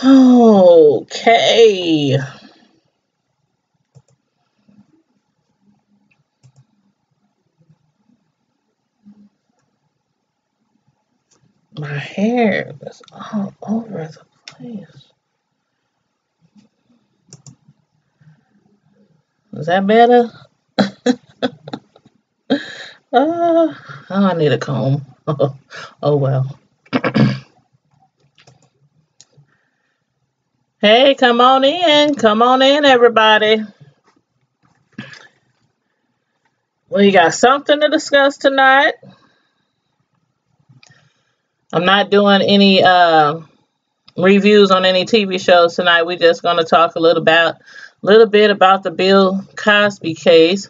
Okay. My hair is all over the place. Is that better? Oh, I need a comb. Oh well. Hey, come on in. Come on in, everybody. We got something to discuss tonight. I'm not doing any reviews on any TV shows tonight. We're just going to talk a little bit about the Bill Cosby case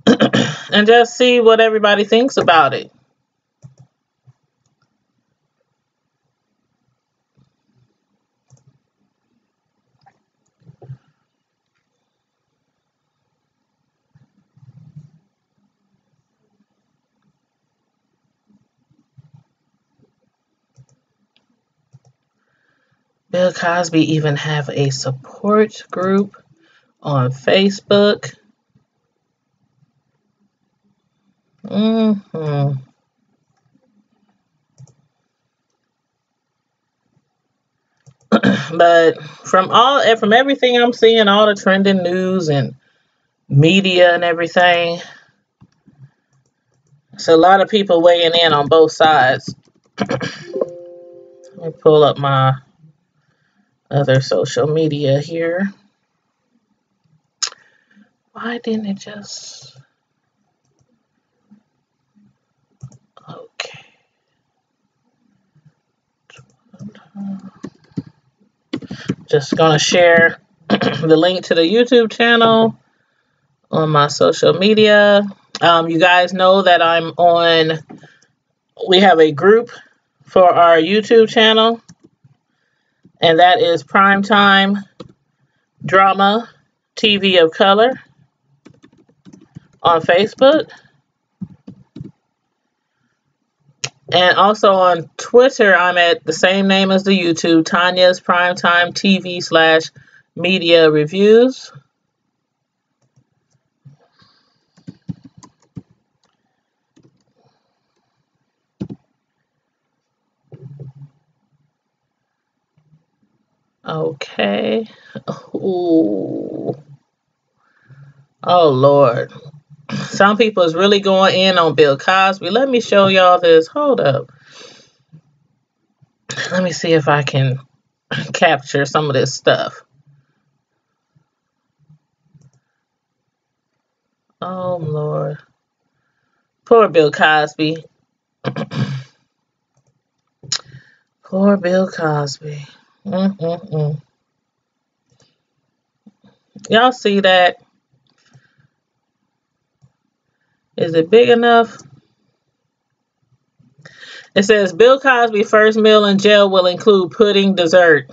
and just see what everybody thinks about it. Bill Cosby even have a support group on Facebook. But from everything I'm seeing, all the trending news and media and everything, it's a lot of people weighing in on both sides. Let me pull up my other social media here. Why didn't it just... Okay. Just gonna share the link to the YouTube channel on my social media. You guys know that we have a group for our YouTube channel, and that is Primetime Drama TV of Color on Facebook. And also on Twitter, I'm at the same name as the YouTube, Tanya's Primetime TV / Media Reviews. Okay. Ooh. Oh, Lord. Some people is really going in on Bill Cosby. Let me show y'all this. Hold up. Let me see if I can capture some of this stuff. Oh, Lord. Poor Bill Cosby. Poor Bill Cosby. Y'all see that? Is it big enough? It says Bill Cosby's first meal in jail will include pudding dessert.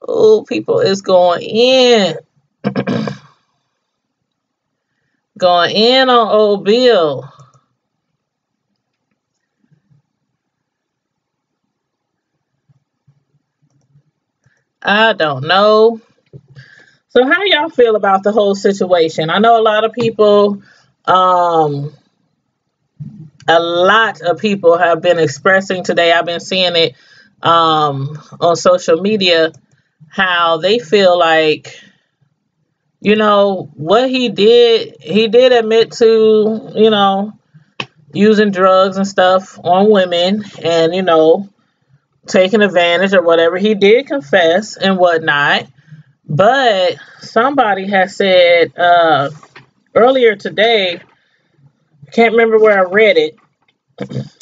Oh, people is going in. Going in on old Bill. I don't know. So how y'all feel about the whole situation? I know a lot of people have been expressing today. I've been seeing it on social media, how they feel like, you know, what he did admit to, you know, using drugs and stuff on women and, you know, taking advantage or whatever. He did confess and whatnot. But somebody has said earlier today, I can't remember where I read it,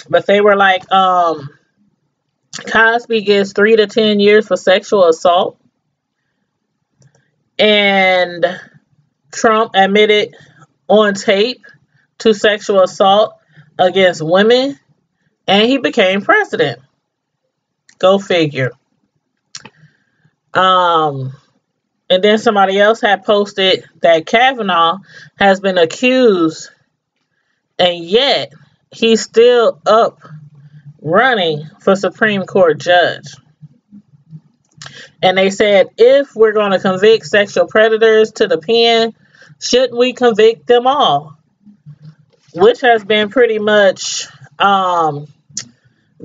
but they were like, Cosby gets 3 to 10 years for sexual assault. And Trump admitted on tape to sexual assault against women, and he became president. Go figure. And then somebody else had posted that Kavanaugh has been accused and yet he's still up running for Supreme Court judge. And they said, if we're going to convict sexual predators to the pen, shouldn't we convict them all? Which has been pretty much the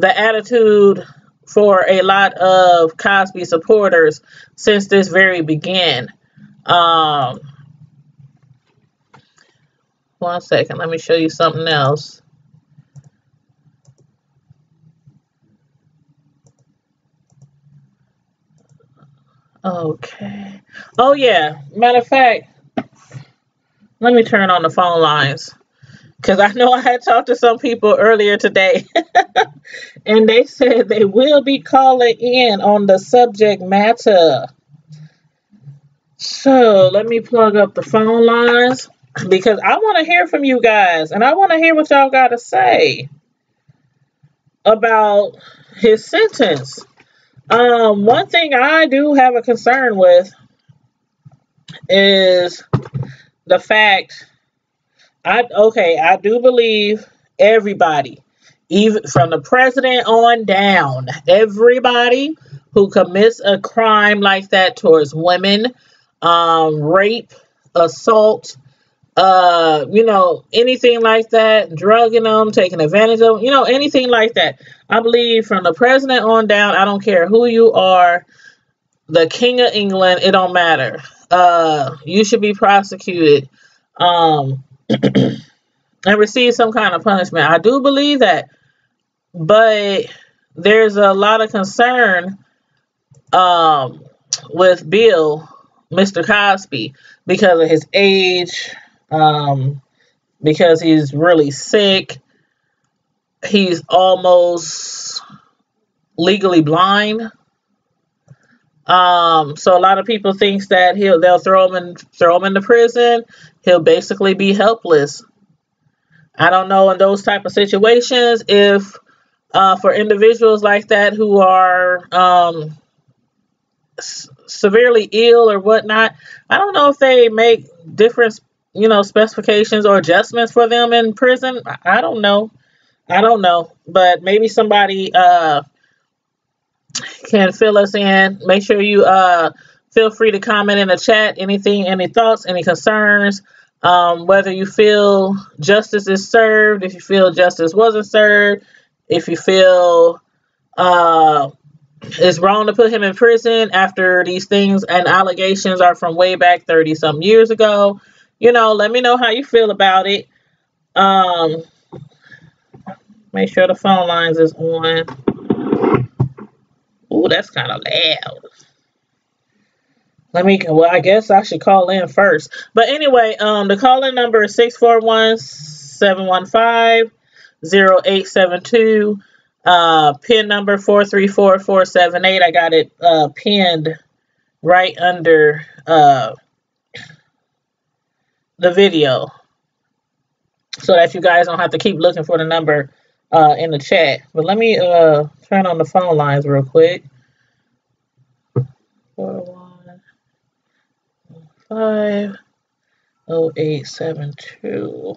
attitude for a lot of Cosby supporters since this very began. One second, let me show you something else. Okay. Oh, yeah. Matter of fact, let me turn on the phone lines. Because I know I had talked to some people earlier today. And they said they will be calling in on the subject matter. So, let me plug up the phone lines. Because I want to hear from you guys. And I want to hear what y'all got to say about his sentence. One thing I do have a concern with is the fact, I do believe everybody, even from the president on down, everybody who commits a crime like that towards women, rape, assault, anything like that, drugging them, taking advantage of them, anything like that. I believe from the president on down, I don't care who you are, the King of England, it don't matter. You should be prosecuted and receive some kind of punishment. I do believe that, but there's a lot of concern with Mr. Cosby, because of his age, because he's really sick. He's almost legally blind. So a lot of people think that they'll throw him into prison. He'll basically be helpless. I don't know in those type of situations if for individuals like that who are severely ill or whatnot, I don't know if they make different specifications or adjustments for them in prison. I don't know, but maybe somebody can fill us in. Make sure you feel free to comment in the chat any thoughts, any concerns, whether you feel justice is served, if you feel justice wasn't served, if you feel it's wrong to put him in prison after these things and allegations are from way back 30 some years ago. Let me know how you feel about it. Make sure the phone lines is on. Ooh, that's kind of loud. I guess I should call in first. But anyway, the call-in number is 641-715-0872. Pin number 434478. I got it pinned right under the video, so that you guys don't have to keep looking for the number in the chat. But let me turn on the phone lines real quick. 4115-0872.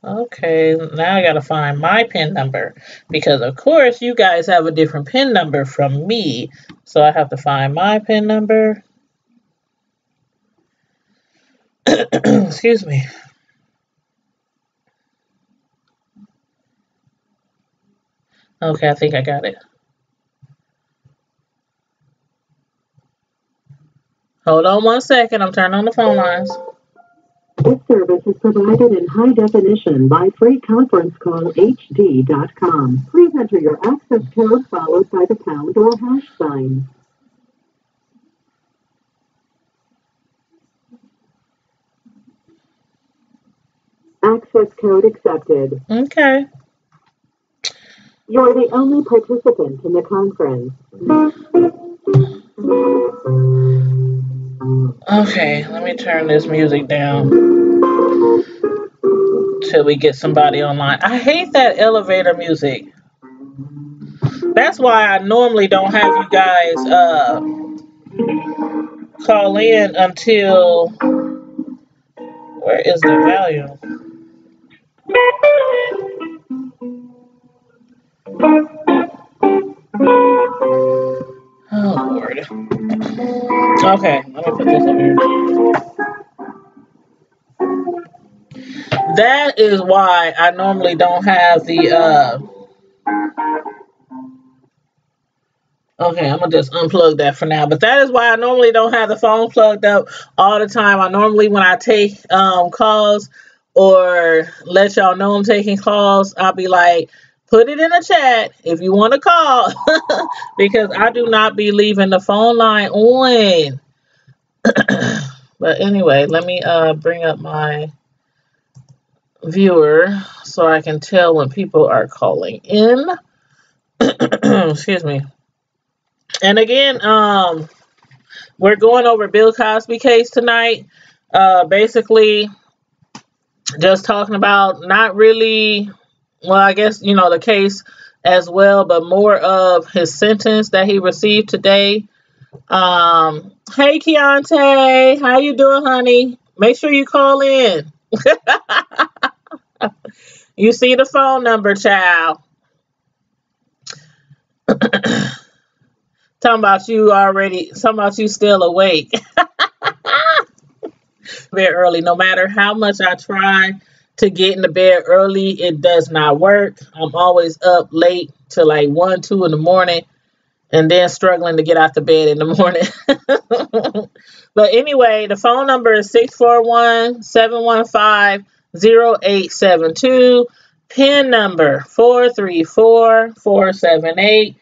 Okay, now I gotta find my PIN number, because of course you guys have a different PIN number from me, so I have to find my PIN number. Excuse me. Okay, I think I got it. Hold on one second, I'm turning on the phone lines. This service is provided in high definition by freeconferencecallhd.com. Please enter your access code followed by the pound or hash sign. Access code accepted. Okay. You're the only participant in the conference. Okay, let me turn this music down till we get somebody online. I hate that elevator music. That's why I normally don't have you guys call in until, where is the volume? Oh Lord. Okay, let me put this over here. That is why I normally don't have the okay, I'm gonna just unplug that for now. But that is why I normally don't have the phone plugged up all the time. I normally, when I take calls or let y'all know I'm taking calls, I'll be like, put it in the chat if you want to call, because I do not be leaving the phone line on. But anyway, let me bring up my viewer so I can tell when people are calling in. Excuse me. And again, we're going over Bill Cosby case tonight. Basically, just talking about not really, well, I guess, you know, the case as well, but more of his sentence that he received today. Hey, Keontae, how you doing, honey? Make sure you call in. You see the phone number, child. Talking about you still awake. Bed early. No matter how much I try to get into bed early, it does not work. I'm always up late till like 1, 2 in the morning, and then struggling to get out the bed in the morning. But anyway, the phone number is 641-715-0872. PIN number 434478.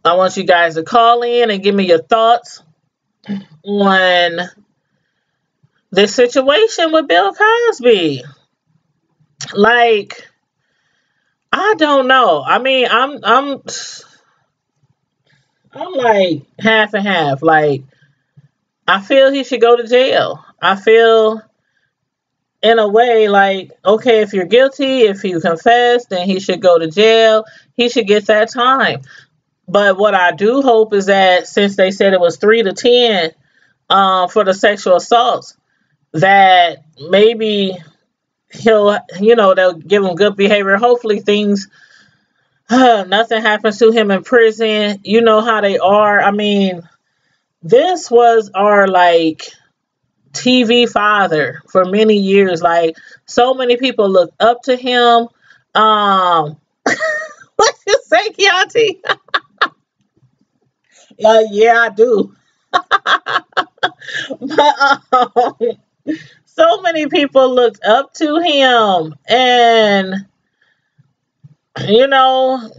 I want you guys to call in and give me your thoughts on this situation with Bill Cosby. Like, I don't know. I mean, I'm like half and half. Like, I feel he should go to jail. I feel in a way like, okay, if you're guilty, if you confess, then he should go to jail. He should get that time. But what I do hope is that since they said it was 3 to 10 for the sexual assaults, that maybe they'll give him good behavior. Hopefully nothing happens to him in prison. You know how they are. I mean, this was our like TV father for many years. Like, so many people look up to him. What you say, Keontae? Yeah, I do. But so many people looked up to him, and you know,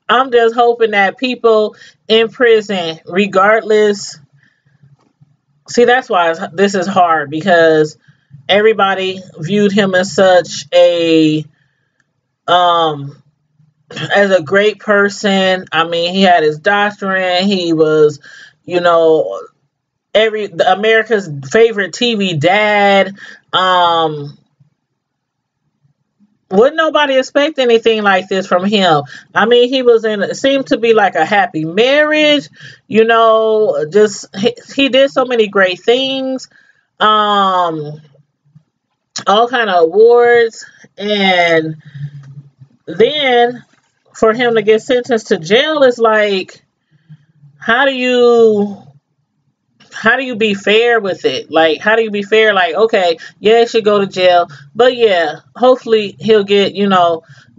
I'm just hoping that people in prison, regardless. See, that's why this is hard, because everybody viewed him as such as a great person. I mean, he had his doctorate. He was, you know, America's favorite TV dad. Wouldn't nobody expect anything like this from him? I mean, it seemed to be like a happy marriage, just he did so many great things, all kind of awards, and then for him to get sentenced to jail is like, how do you be fair with it? Like, how do you be fair? Like, okay, yeah, he should go to jail, but yeah, hopefully he'll get,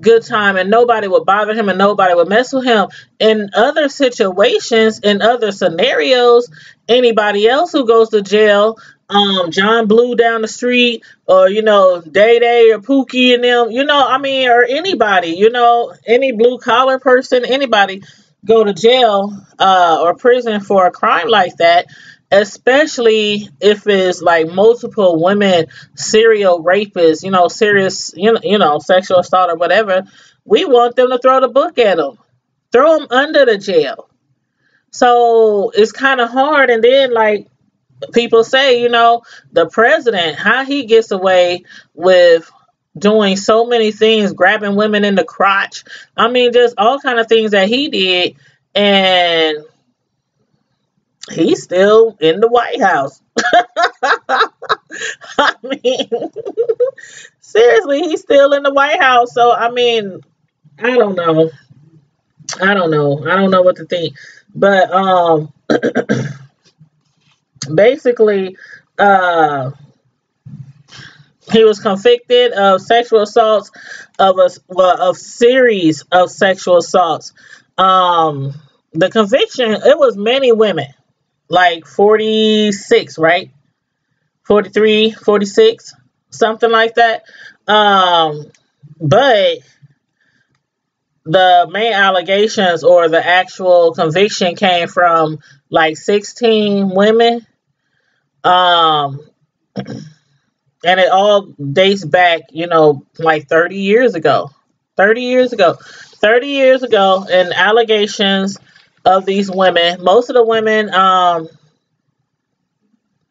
good time, and nobody would bother him and nobody would mess with him. In other situations, in other scenarios, anybody else who goes to jail, John Blue down the street, or, Day Day or Pookie and them, or anybody, any blue collar person, anybody go to jail or prison for a crime like that, especially if it's like multiple women serial rapists, serious, sexual assault or whatever. We want them to throw the book at them, throw them under the jail. So it's kind of hard. And then, like people say, the president, how he gets away with doing so many things, grabbing women in the crotch. I mean, just all kind of things that he did. And He's still in the White House. I mean, seriously, he's still in the White House. So I mean, I don't know. I don't know. I don't know what to think. But basically, uh, he was convicted of sexual assaults of series of sexual assaults. Um, the conviction, it was many women, like 46, right? 43, 46, something like that. Um, but the main allegations or the actual conviction came from like 16 women. Um, and it all dates back, like 30 years ago. 30 years ago. 30 years ago, and allegations of these women. Most of the women,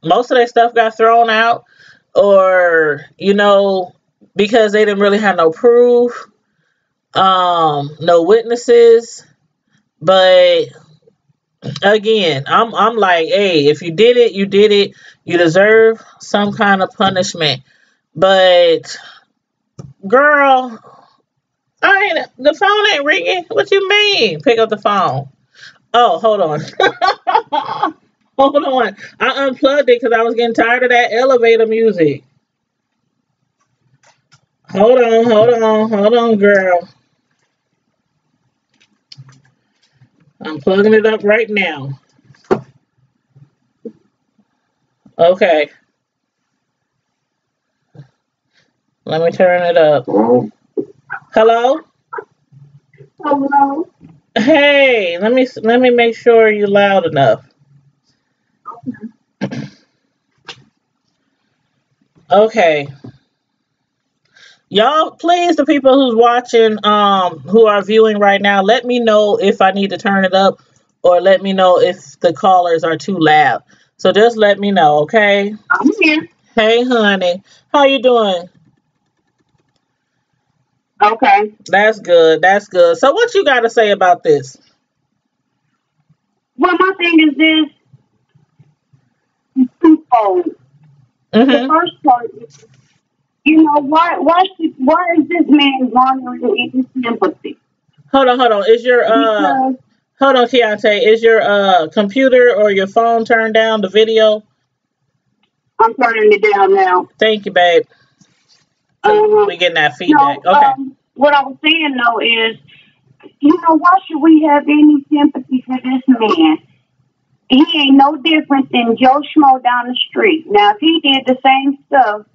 most of their stuff got thrown out, or, because they didn't really have no proof, no witnesses. But again, I'm like, hey, if you did it, you did it. You deserve some kind of punishment. But girl, the phone ain't ringing. What you mean? Pick up the phone. Oh, hold on. Hold on. I unplugged it because I was getting tired of that elevator music. Hold on, girl. I'm plugging it up right now. Okay. Let me turn it up. Hello? Hello. Hey, let me make sure you're loud enough. Okay. Y'all, please, the people who's watching, who are viewing right now, let me know if I need to turn it up, or let me know if the callers are too loud. So just let me know, okay? I'm here. Hey, honey. How you doing? Okay. That's good. That's good. So what you got to say about this? Well, my thing is this twofold. The Mm-hmm. first part is, why is this man garnering any sympathy? Hold on. Because Hold on, Keontae. Is your computer or your phone turned down the video? I'm turning it down now. Thank you, babe. Cause Uh-huh. we getting that feedback. No, Okay. what I was saying though is, why should we have any sympathy for this man? He ain't no different than Joe Schmo down the street. Now, if he did the same stuff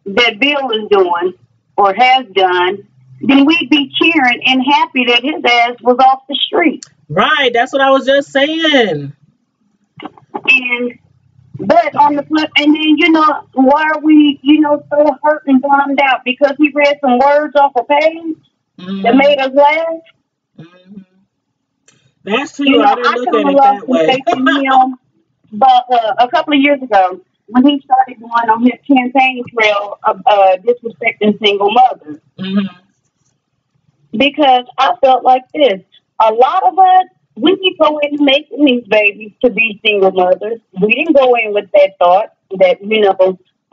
that Bill is doing or has done, then we'd be cheering and happy that his ass was off the street. Right. That's what I was just saying. And but on the flip, and then why are we so hurt and bummed out because he read some words off a page that Mm-hmm. made us laugh? Mm-hmm. That's true. I didn't I look kind at of it lost that some way. faith in him, but a couple of years ago, when he started going on his campaign trail of disrespecting single mothers, Mm-hmm. because I felt like this. A lot of us, we didn't go in making these babies to be single mothers. We didn't go in with that thought that,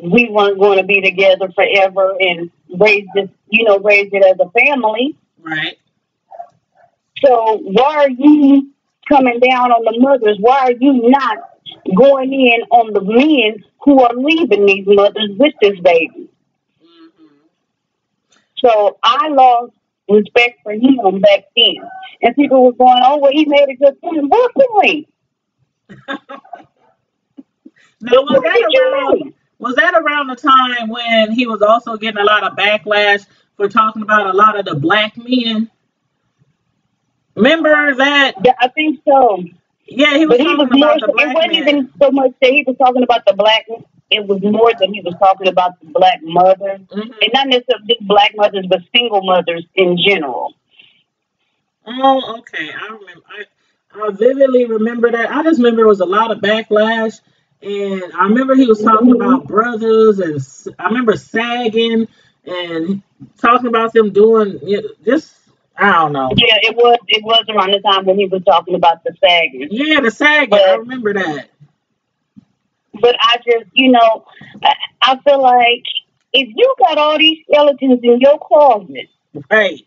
we weren't going to be together forever and raise it as a family. Right. So why are you coming down on the mothers? Why are you not going in on the men who are leaving these mothers with this baby? Mm-hmm. So I lost respect for him back then. And people were going, oh, well, he made a good point. What point? Now, What did you make? was that around the time when he was also getting a lot of backlash for talking about a lot of the black men? Remember that? Yeah, I think so. Yeah, he was But he was talking more about the so, it black wasn't men. even so much that he was talking about the black, it was more that he was talking about the black mothers. Mm-hmm. And not necessarily just black mothers, but single mothers in general. Oh, okay. I vividly remember that. I just remember it was a lot of backlash, and I remember he was talking Mm-hmm. about brothers, and I remember sagging and talking about them doing just. I don't know. Yeah, it was. It was around the time when he was talking about the saggers. Yeah, the sagging. I But remember that. but I just, I feel like if you got all these skeletons in your closet, Right.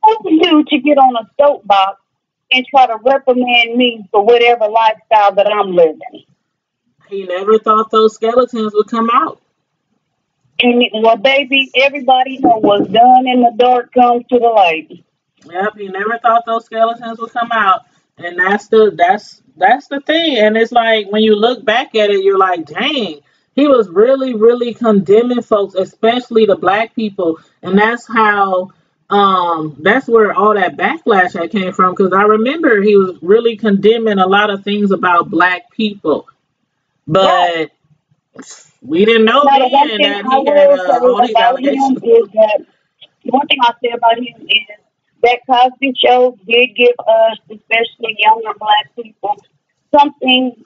who are you to get on a soapbox and try to reprimand me for whatever lifestyle that I'm living? He never thought those skeletons would come out. And well, baby, everybody know what's done in the dark comes to the light. Yep, he never thought those skeletons would come out. And that's the thing. And it's like when you look back at it, you're like, dang, he was really, really condemning folks, especially the black people. And that's where all that backlash that came from. Because I remember he was really condemning a lot of things about black people. Right. But we didn't know Now, the one then thing that I he had will all say these about him allegations. is that one thing I say about him is that Cosby Show did give us, especially younger black people, something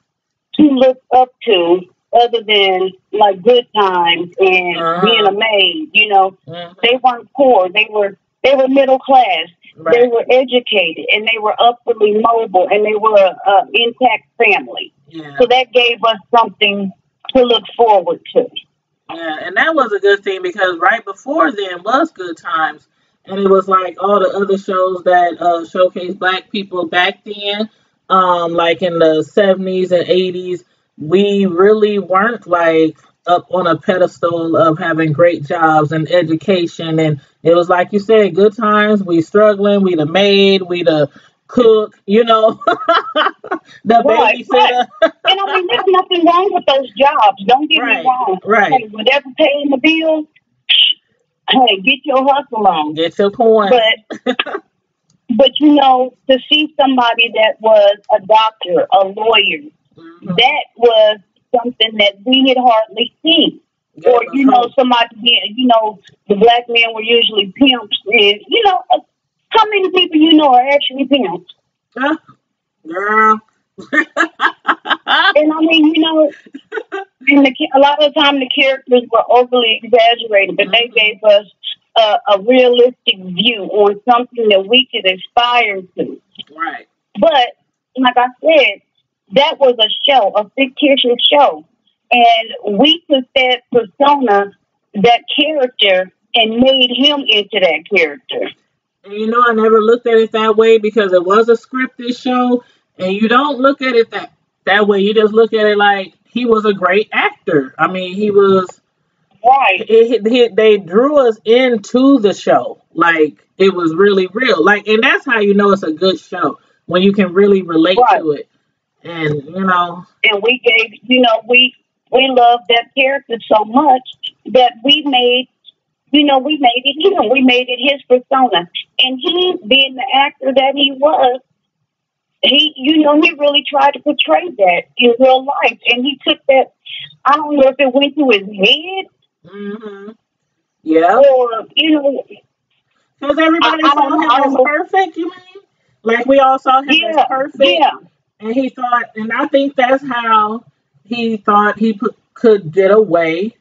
to look up to other than like good times and being Uh-huh. a maid. Hmm. They weren't poor. They were middle class. They Right. were educated and they were upwardly mobile and they were a intact family. Yeah. So that gave us something to look forward to. Yeah, and that was a good thing because right before then was Good Times, and it was like all the other shows that showcase black people back then, like in the 70s and 80s. We really weren't like up on a pedestal of having great jobs and education, and it was like you said, Good Times. We struggling, we the maid, we the cook, the Right, right. babysitter. And I mean, there's nothing wrong with those jobs. Don't get me Right, wrong. Hey, right. whatever paying the bills, hey, get your hustle on. Get your coins. But to see somebody that was a doctor, a lawyer, Hmm. that was something that we had hardly seen. Or, Gave us hope. somebody being, the black men were usually pimps. And, how many people are actually pimps? Huh? Girl. And I mean, and a lot of the time the characters were overly exaggerated, but they Hmm. gave us a realistic view on something that we could aspire to. Right. But like I said, that was a show, a fictitious show, and we took that persona, that character, and made him into that character. And I never looked at it that way because it was a scripted show, and you don't look at it that way. You just look at it like he was a great actor. I mean, he was. Right, They drew us into the show like it was really real. Like, and that's how you know it's a good show when you can really relate right. to it. And And we gave, we loved that character so much that we made it him. We made it his persona. And he, being the actor that he was, he really tried to portray that in real life. And he took that, I don't know if it went to his head hmm, yeah. or, Because everybody I don't saw know. him I don't as know. perfect, you mean? Like we all saw him as Yeah, perfect, yeah. and he thought, and I think that's how he thought could get away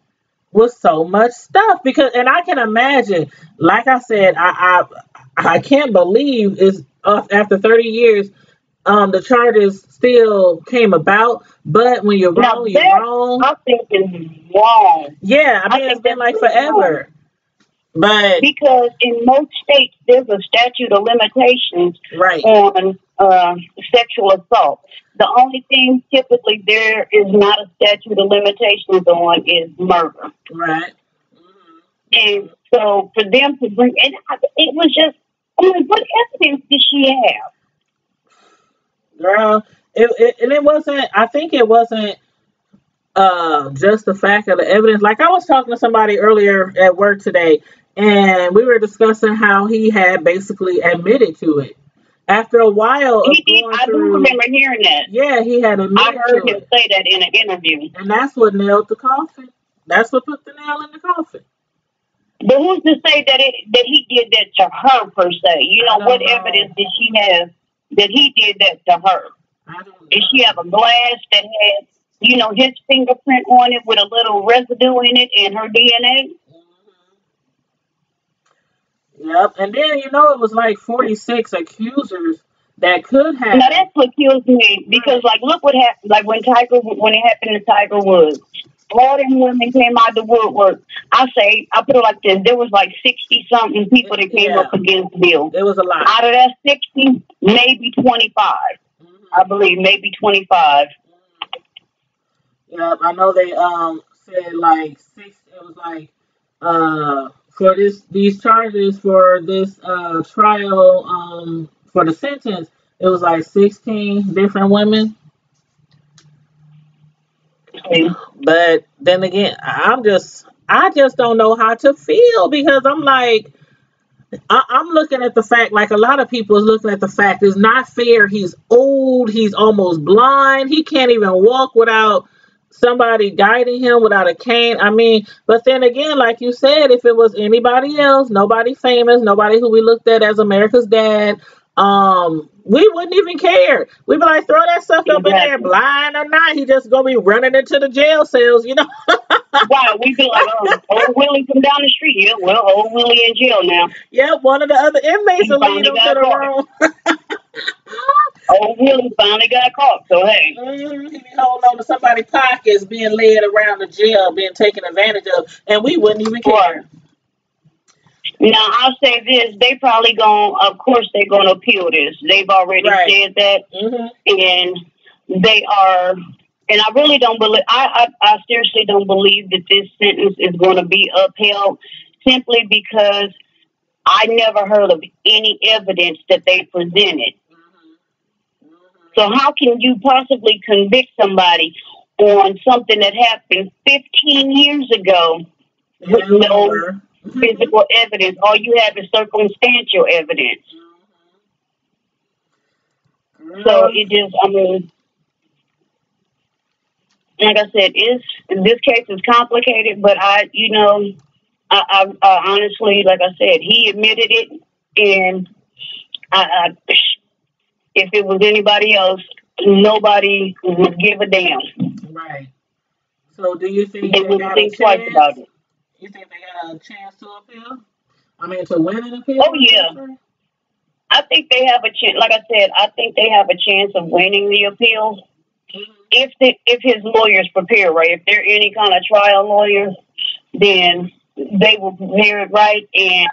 with so much stuff. Because, and I can imagine, like I said, I can't believe is after 30 years, the charges still came about. But when you're Now wrong, you're that, wrong. I think, is wrong. Yeah, I I mean it's think been that's like really wrong. forever. But Because in most states there's a statute of limitations right, on sexual assault. The only thing typically there is not a statute of limitations on is murder. right. And so for them to bring, and it was just, I mean, what evidence did she have? Girl, and it wasn't. I think it wasn't just the fact of the evidence. Like I was talking to somebody earlier at work today, and we were discussing how he had basically admitted to it after a while He of did. going I do through. remember hearing that. Yeah, he had I admitted heard to him it, say that in an interview. and that's what nailed the coffin. That's what put the nail in the coffin. But who's to say that he did that to her per se? I What don't know. evidence did she have that he did that to her? I don't Did she know. have a glass that had, his fingerprint on it with a little residue in it and her DNA? Mhm. Yep. And then it was like 46 accusers that could Now have. that's what kills me because, Right. like, look what happened. Like when it happened to Tiger Woods, all them women came out the woodwork. I put it like this: there was like 60 something people that came up Yeah. against Bill. It was a lot. Out of that 60, maybe 25. I Hmm. believe maybe 25. Yep. I know they said like six. It was like for these charges for this trial for the sentence. It was like 16 different women. But then again, I just don't know how to feel because I'm like, I'm looking at the fact, like a lot of people is looking at the fact, it's not fair. He's old. He's almost blind. He can't even walk without somebody guiding him without a cane. I mean, but then again, like you said, if it was anybody else, nobody famous, nobody who we looked at as America's dad, we wouldn't even care. We'd be like, throw that sucker up in there, Exactly. blind or not. He just gonna be running into the jail cells. Right. We be like, old Willie from down the street. Yeah, well, old Willie in jail now. Yeah, one of the other inmates He will lead finally him to got the caught. room. Old Willie finally got caught. So hey. He be holding on to somebody's pockets, being led around the jail, being taken advantage of, and we wouldn't even Right. care. Now I'll say this: they probably going. Of course, they're going to appeal this. They've already Right. said that, Hmm. and they are. And I really don't believe. I seriously don't believe that this sentence is going to be upheld, simply because I never heard of any evidence that they presented. So how can you possibly convict somebody on something that happened 15 years ago with And no longer. physical evidence? All you have is circumstantial evidence. So Girl. it just, I mean, like I said, this case is complicated, but I honestly, like I said, he admitted it, and if it was anybody else, nobody would give a damn. Right. So, do you think They they wouldn't got a think twice about chance? it. You think they got a chance to appeal? I mean, to win an appeal, Oh I should yeah, say. I think they have a chance. Like I said, I think they have a chance of winning the appeal Hmm. if his lawyers prepare right. If they're any kind of trial lawyer, then they will prepare it right, and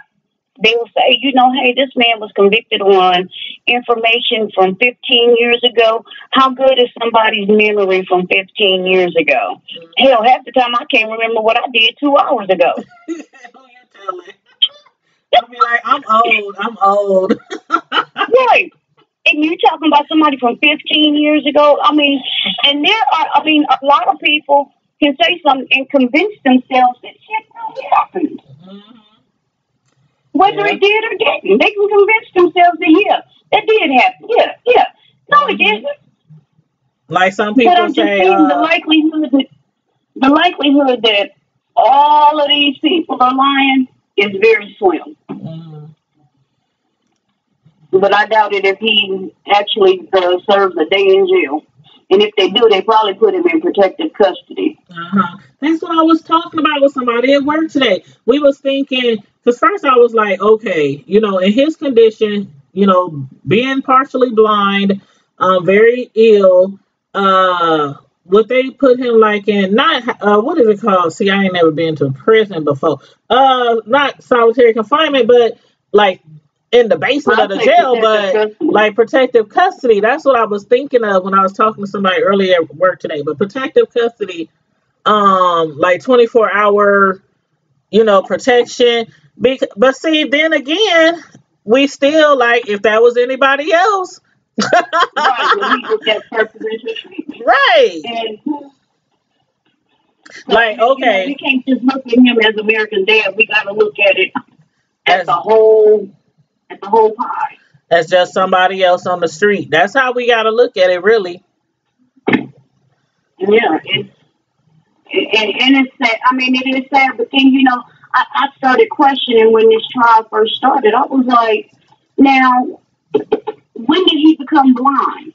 they will say, hey, this man was convicted on information from 15 years ago. How good is somebody's memory from 15 years ago? Hell, half the time I can't remember what I did 2 hours ago. Who you telling? I'll be like, I'm old. I'm old. Right. And you talking about somebody from 15 years ago? I mean, and a lot of people can say something and convince themselves that shit really happened. Hmm. Whether Yeah. it did or didn't. They can convince themselves that, yeah, that did happen. Yeah, yeah. No, it Hmm. didn't. Like some But people I'm just say, saying the likelihood that all of these people are lying is very slim. mm, But I doubt it if he actually serves a day in jail. And if they do, they probably put him in protective custody. That's what I was talking about with somebody at work today. We was thinking, because first I was like, okay, in his condition, being partially blind, very ill, would they put him like in not what is it called? See, I ain't never been to prison before. Not solitary confinement, but like in the basement of I'll the say jail, protective but custody. like protective custody. That's what I was thinking of when I was talking to somebody earlier at work today. But protective custody, like 24-hour, protection. But see, then again, we still like if that was anybody else. Right, when he get that preferential treatment. Right. And so, Like, we okay, can't just look at him as American Dad. We got to look at it at that's the whole pie. that's just somebody else on the street. That's how we gotta look at it, really. Yeah, and it's sad. I mean, it is sad, but then I started questioning when this trial first started. I was like, now, when did he become blind?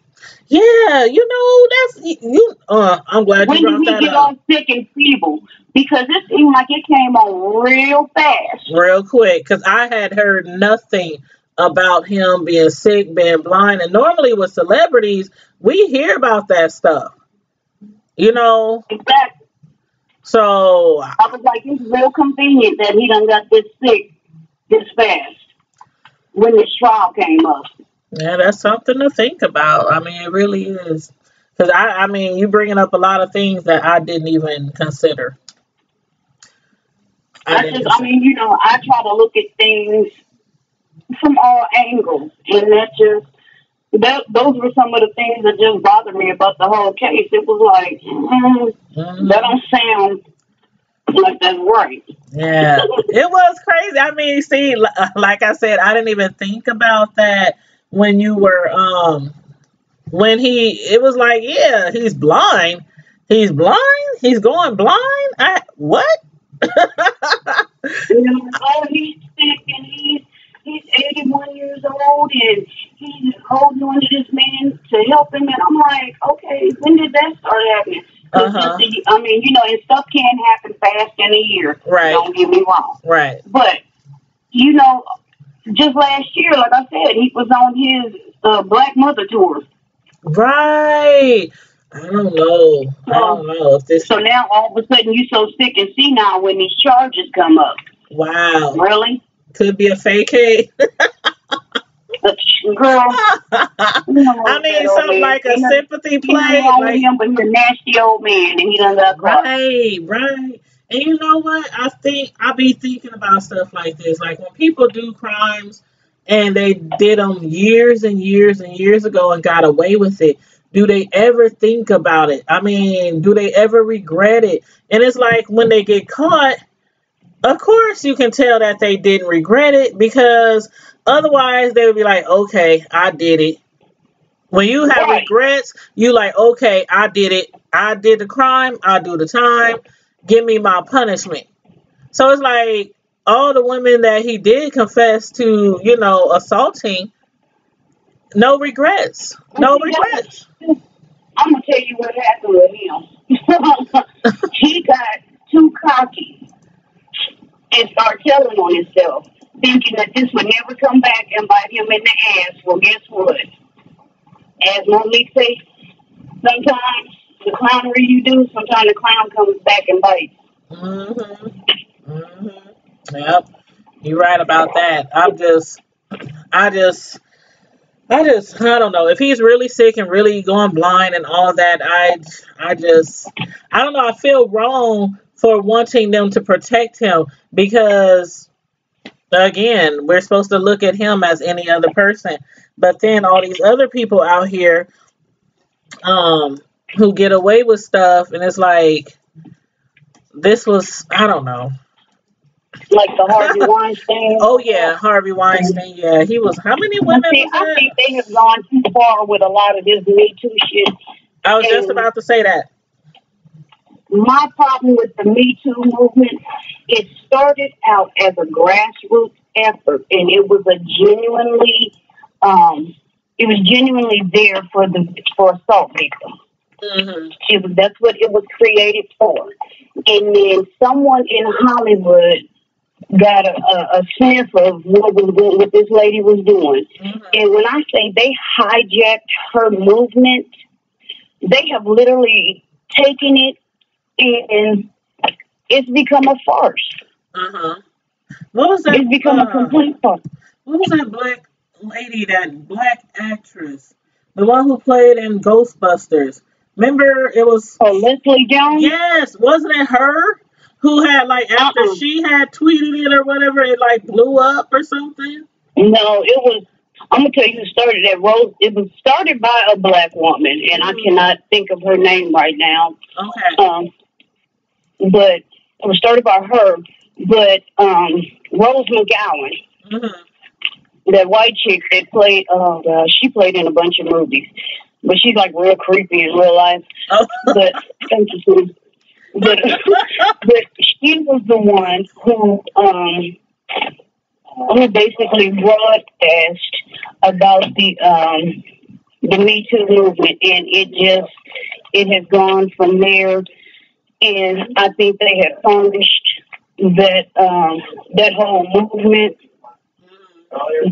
Yeah, that's you. I'm glad you When did brought he that get up. all sick and feeble? Because it seemed like it came on real fast. Real quick, because I had heard nothing about him being sick, being blind, and normally with celebrities, we hear about that stuff, you know. Exactly. So I was like, it's real convenient that he done got this sick this fast when this trial came up. yeah, that's something to think about. I mean, it really is. Because I mean, you bringing up a lot of things that I didn't even consider. I didn't I consider. mean, I try to look at things from all angles, and those were some of the things that just bothered me about the whole case. It was like, that Hmm. don't sound like that's right. Yeah, it was crazy. I mean, see, like I said, I didn't even think about that when you were when it was like, yeah, he's blind. He's blind. He's going blind. I what? Oh, he's sick and he's 81 years old and he's holding on to this man to help him. And I'm like, okay, when did that start happening? Uh Because huh. I mean, and stuff can happen fast in a year. Right. Don't get me wrong. Right. But, you know, just last year, like I said, he was on his Black Mother tour. Right. I don't know. I So, don't know if this. so now all of a sudden you so sick and senile when these charges come up. Wow. Really? Could be a fake case. Girl, you know I what that mean, old something man. like a sympathy Ain't nothing play. wrong with Like, him, but he's a nasty old man and he done got caught. right, right. And you know what? I be thinking about stuff like this. Like when people do crimes and they did them years and years and years ago and got away with it, do they ever think about it? I mean, do they ever regret it? And it's like when they get caught, of course you can tell that they didn't regret it because otherwise they would be like, okay, I did it. When you have Right. regrets, you like, okay, I did it. I did the crime. I do the time. Give me my punishment. So it's like all the women that he did confess to, assaulting, no regrets. But No see, regrets. I'm going to tell you what happened with him. He got too cocky and started telling on himself, thinking that this would never come back and bite him in the ass. Well, guess what? As Monique say, sometimes the clownery you do, sometimes the clown comes back and bites. Mm-hmm. Mm-hmm. Yep. You're right about that. I just, I don't know if he's really sick and really going blind and all that. I don't know. I feel wrong for wanting them to protect him because again, we're supposed to look at him as any other person, but then all these other people out here, um, who get away with stuff, and it's like this was, I don't know. Like the Harvey Weinstein. Oh yeah, Harvey Weinstein. Yeah, he was. How many But women see, was I that? think they have gone too far with a lot of this Me Too shit. I was just And about to say that. my problem with the Me Too movement, it started out as a grassroots effort, and it was genuinely there for assault victims. Hmm. That's what it was created for. And then someone in Hollywood got a sense of what this lady was doing. Hmm. And when I say they hijacked her movement, they have literally taken it and it's become a farce. Uh-huh. What was that? It's become a complete farce. What was that black lady? That black actress, the one who played in Ghostbusters. Remember, it was. Oh, Leslie Jones? Yes, wasn't it her who had like after Uh-uh. she had tweeted it or whatever, it like blew up or something? No, it was. I'm gonna tell you who started that. Rose. It was started by a black woman, and I Mm. cannot think of her name right now. Okay. Um, but it was started by her. But Rose McGowan, Hmm. that white chick that played, she played in a bunch of movies, but she's like real creepy in real life. Oh. But thank you, Susan. But but she was the one who basically broadcast about the the Me Too movement, and it has gone from there. And I think they have furnished that whole movement.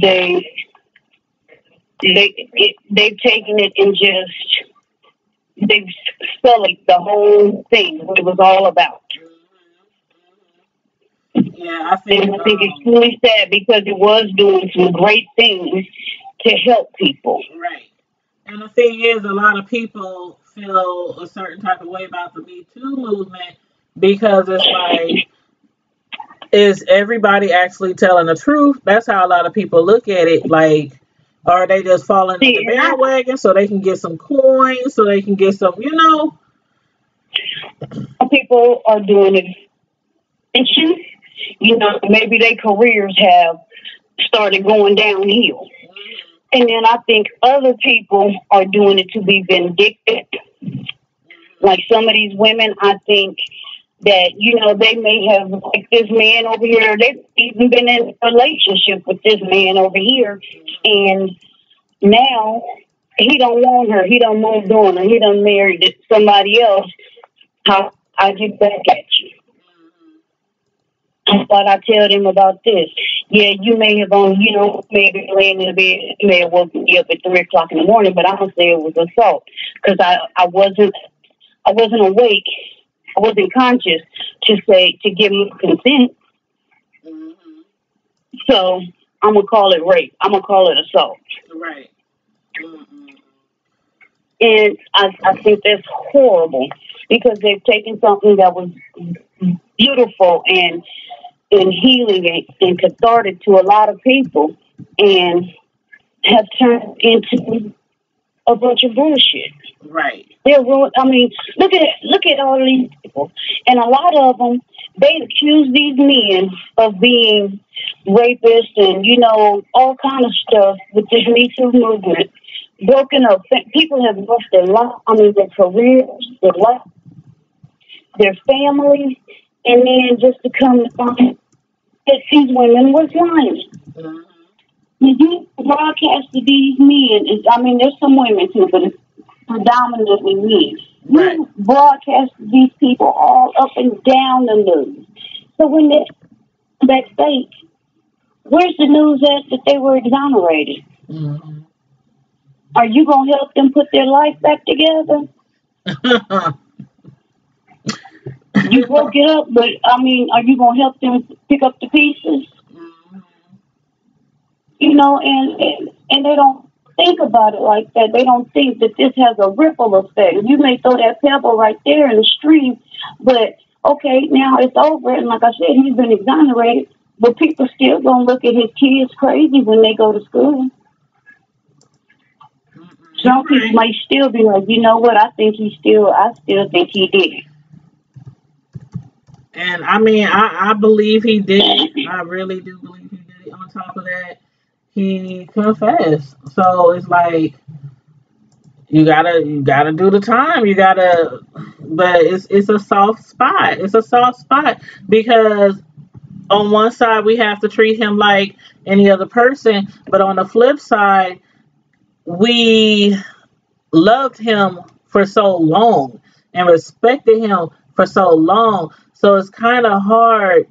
They they've taken it and just they've sullied the whole thing, what it was all about. Yeah, I And think I think it's really sad because it was doing some great things to help people. right. And the thing is, a lot of people feel a certain type of way about the Me Too movement because it's like, is everybody actually telling the truth? That's how a lot of people look at it. Like, are they just falling on See, the and bandwagon so they can get some coins, so they can get some, you know? people are doing extensions. You know, maybe their careers have started going downhill. And then I think other people are doing it to be vindictive. Like some of these women, I think that, you know, they may have, like this man over here, they've even been in a relationship with this man over here. And now he don't want her. He don't moved on her. He done married somebody else. How I get back at you. But I tell them about this. Yeah, you may have you know, maybe laying in the bed, you may have woken me up at 3 o'clock in the morning, but I'm gonna say it was assault because I wasn't awake, I wasn't conscious to give me consent. Mm-hmm. So I'm gonna call it rape. I'm gonna call it assault. Right. Mm-hmm. And I think that's horrible because they've taken something that was beautiful and healing and cathartic to a lot of people and have turned into a bunch of bullshit. Right. They're ruined. I mean, look at all these people, and a lot of them they accuse these men of being rapists and you know all kind of stuff with this Me Too movement. Broken up, people have lost their life. I mean, their careers, their life, their families, and then just to come to find that these women was lying. Mm-hmm. You broadcasted these men, I mean, there's some women too, but it's predominantly men. Right. You broadcasted these people all up and down the news. So when they backstage, where's the news at that they were exonerated? Mm-hmm. Are you going to help them put their life back together? You broke it up, but I mean, are you going to help them pick up the pieces? Mm-hmm. You know, and they don't think about it like that. They don't think that this has a ripple effect. You may throw that pebble right there in the stream, but okay, now it's over. And like I said, he's been exonerated, but people still gonna look at his kids crazy when they go to school. Some people might still be like, you know what? I still think he did it. And I mean, I believe he did it. I really do believe he did it. On top of that, he confessed. So it's like you gotta do the time. But it's a soft spot. It's a soft spot because on one side we have to treat him like any other person, but on the flip side, we loved him for so long and respected him for so long. So it's kind of hard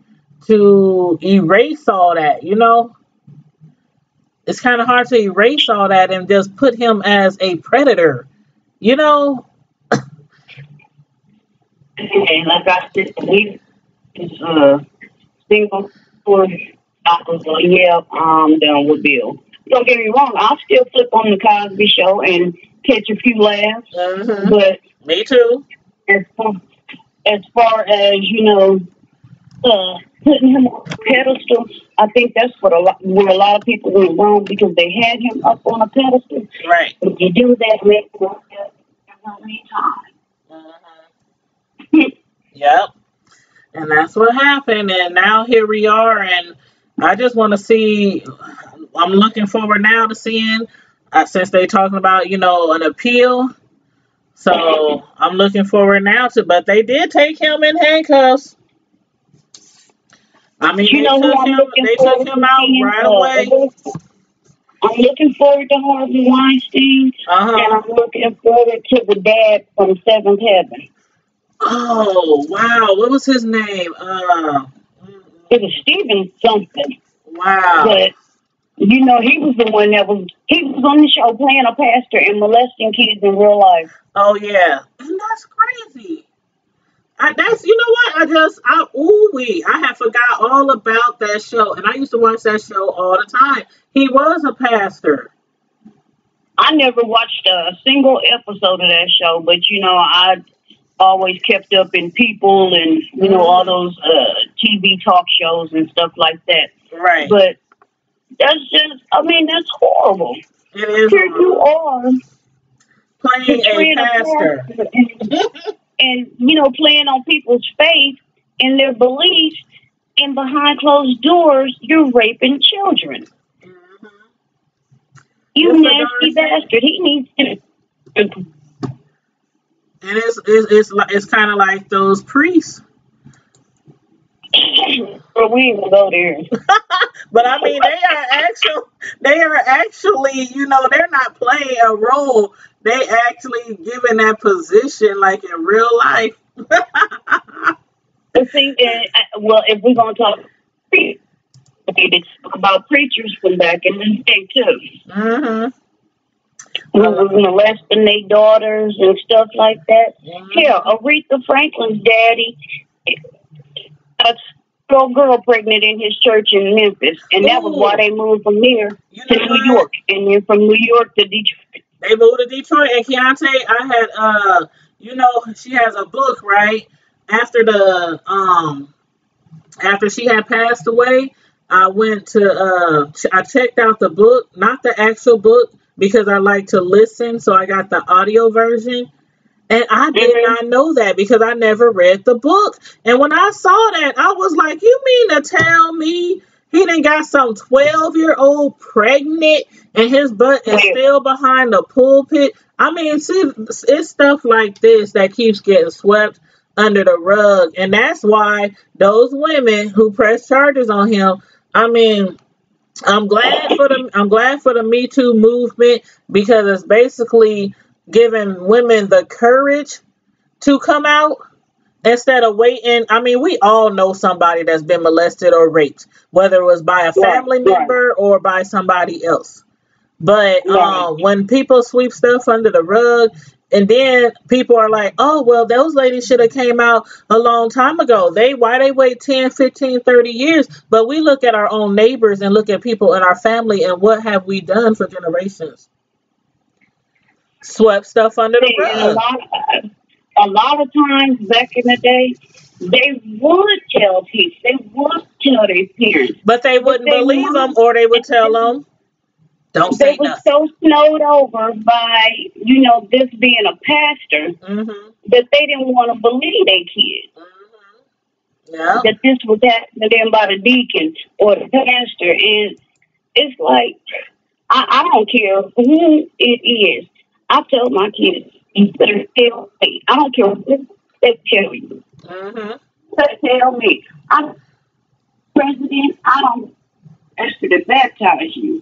to erase all that, you know? It's kind of hard to erase all that and just put him as a predator, you know? And like I said, he is single for yeah, I'm done with Bill. Don't get me wrong, I'll still flip on the Cosby show and catch a few laughs. Mm-hmm. But Me too. as far as, you know, putting him on a pedestal, I think that's where a lot of people went wrong because they had him up on a pedestal. Right. If you do that, make it work every time. Mm-hmm. Yep. And that's what happened. And now here we are. And I just want to see, I'm looking forward now to seeing, since they're talking about, you know, an appeal. So I'm looking forward now but they did take him in handcuffs. I mean, You know who I'm looking they forward took him to out seeing? right away. I'm looking forward to Harvey Weinstein, and I'm looking forward to the dad from Seventh Heaven. Oh, wow. What was his name? It was Steven something. Wow. But, you know, he was the one he was on the show playing a pastor and molesting kids in real life. Oh, yeah. And that's crazy. You know what? I have forgot all about that show. And I used to watch that show all the time. He was a pastor. I never watched a single episode of that show, but, you know, I always kept up in People and, you know, all those TV talk shows and stuff like that. Right. But that's just, I mean, that's horrible. It is. Here you are. Playing a pastor. And, you know, playing on people's faith and their beliefs, and behind closed doors, you're raping children. Mm-hmm. You nasty bastard. He needs to. And it's kind of like those priests. Well, we ain't gonna go there. But I mean, they are actually, you know, they're not playing a role. They actually given that position like in real life. See, well, if we're gonna talk, they talk about preachers from back in the day too. Mm-hmm. Molesting their daughters and stuff like that. Mm-hmm. Here, Aretha Franklin's daddy, a little girl pregnant in his church in Memphis, and that was why they moved from there to New York, and then from New York to Detroit. They moved to Detroit, and Keontae, I had, you know, she has a book, right? After she had passed away, I went to, I checked out the book, not the actual book, because I like to listen, so I got the audio version. And I did not know that because I never read the book. And when I saw that, I was like, you mean to tell me he done got some 12-year-old pregnant and his butt is still behind the pulpit? I mean, see, it's stuff like this that keeps getting swept under the rug. And that's why those women who press charges on him, I mean, I'm glad for the Me Too movement, because it's basically giving women the courage to come out instead of waiting. I mean, we all know somebody that's been molested or raped, whether it was by a family member or by somebody else. But when people sweep stuff under the rug, and then people are like, oh, well, those ladies should have came out a long time ago. Why they wait 10, 15, 30 years? But we look at our own neighbors and look at people in our family, and what have we done for generations? Swept stuff under the rug. A lot of times back in the day, they would tell people, they would tell their parents. But they wouldn't believe them, or they would tell them, don't say nothing. They were so snowed over by, you know, this being a pastor, that they didn't want to believe their kids. Yeah. That this was happening to them by the deacon or the pastor. And it's like, I don't care who it is. I tell my kids, you better tell me. I don't care what they tell you. They tell me. I'm president. I don't ask to baptize you.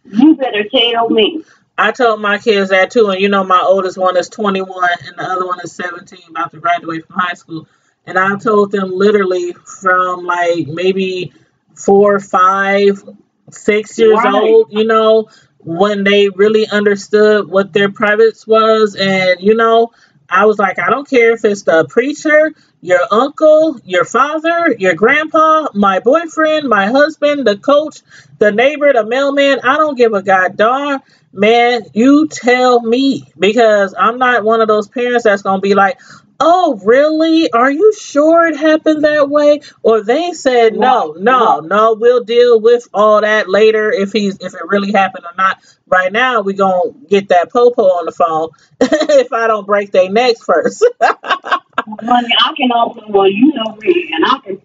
You better tell me. I told my kids that too. And you know, my oldest one is 21 and the other one is 17, about to graduate from high school. And I told them literally from like maybe 4, 5, 6 years old, you know, when they really understood what their privates was. And, you know, I was like, I don't care if it's the preacher, your uncle, your father, your grandpa, my boyfriend, my husband, the coach, the neighbor, the mailman. I don't give a god darn. Man, you tell me, because I'm not one of those parents that's going to be like, oh, really? Are you sure it happened that way? Or they said, no, we'll deal with all that later if it really happened or not. Right now, we're going to get that popo on the phone if I don't break their necks first. Honey, I can also, well, you know me, and I can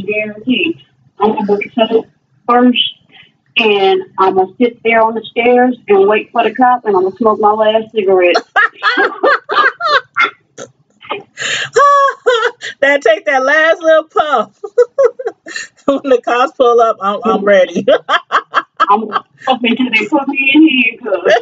guarantee I'm going to book it first, and I'm going to sit there on the stairs and wait for the cop, and I'm going to smoke my last cigarette. Then take that last little puff. When the cops pull up, I'm ready. I'm up until they put me in handcuffs.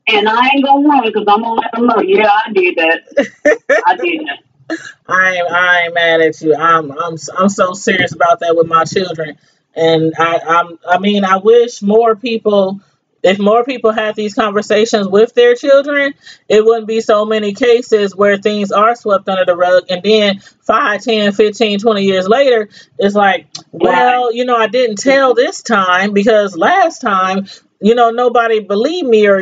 And I ain't gonna run because I'm gonna let them know. Yeah, I did that. I did that. I ain't mad at you. I'm so serious about that with my children, and I mean I wish more people. If more people had these conversations with their children, it wouldn't be so many cases where things are swept under the rug. And then 5, 10, 15, 20 years later, it's like, Right. well, I didn't tell this time because last time, nobody believed me or.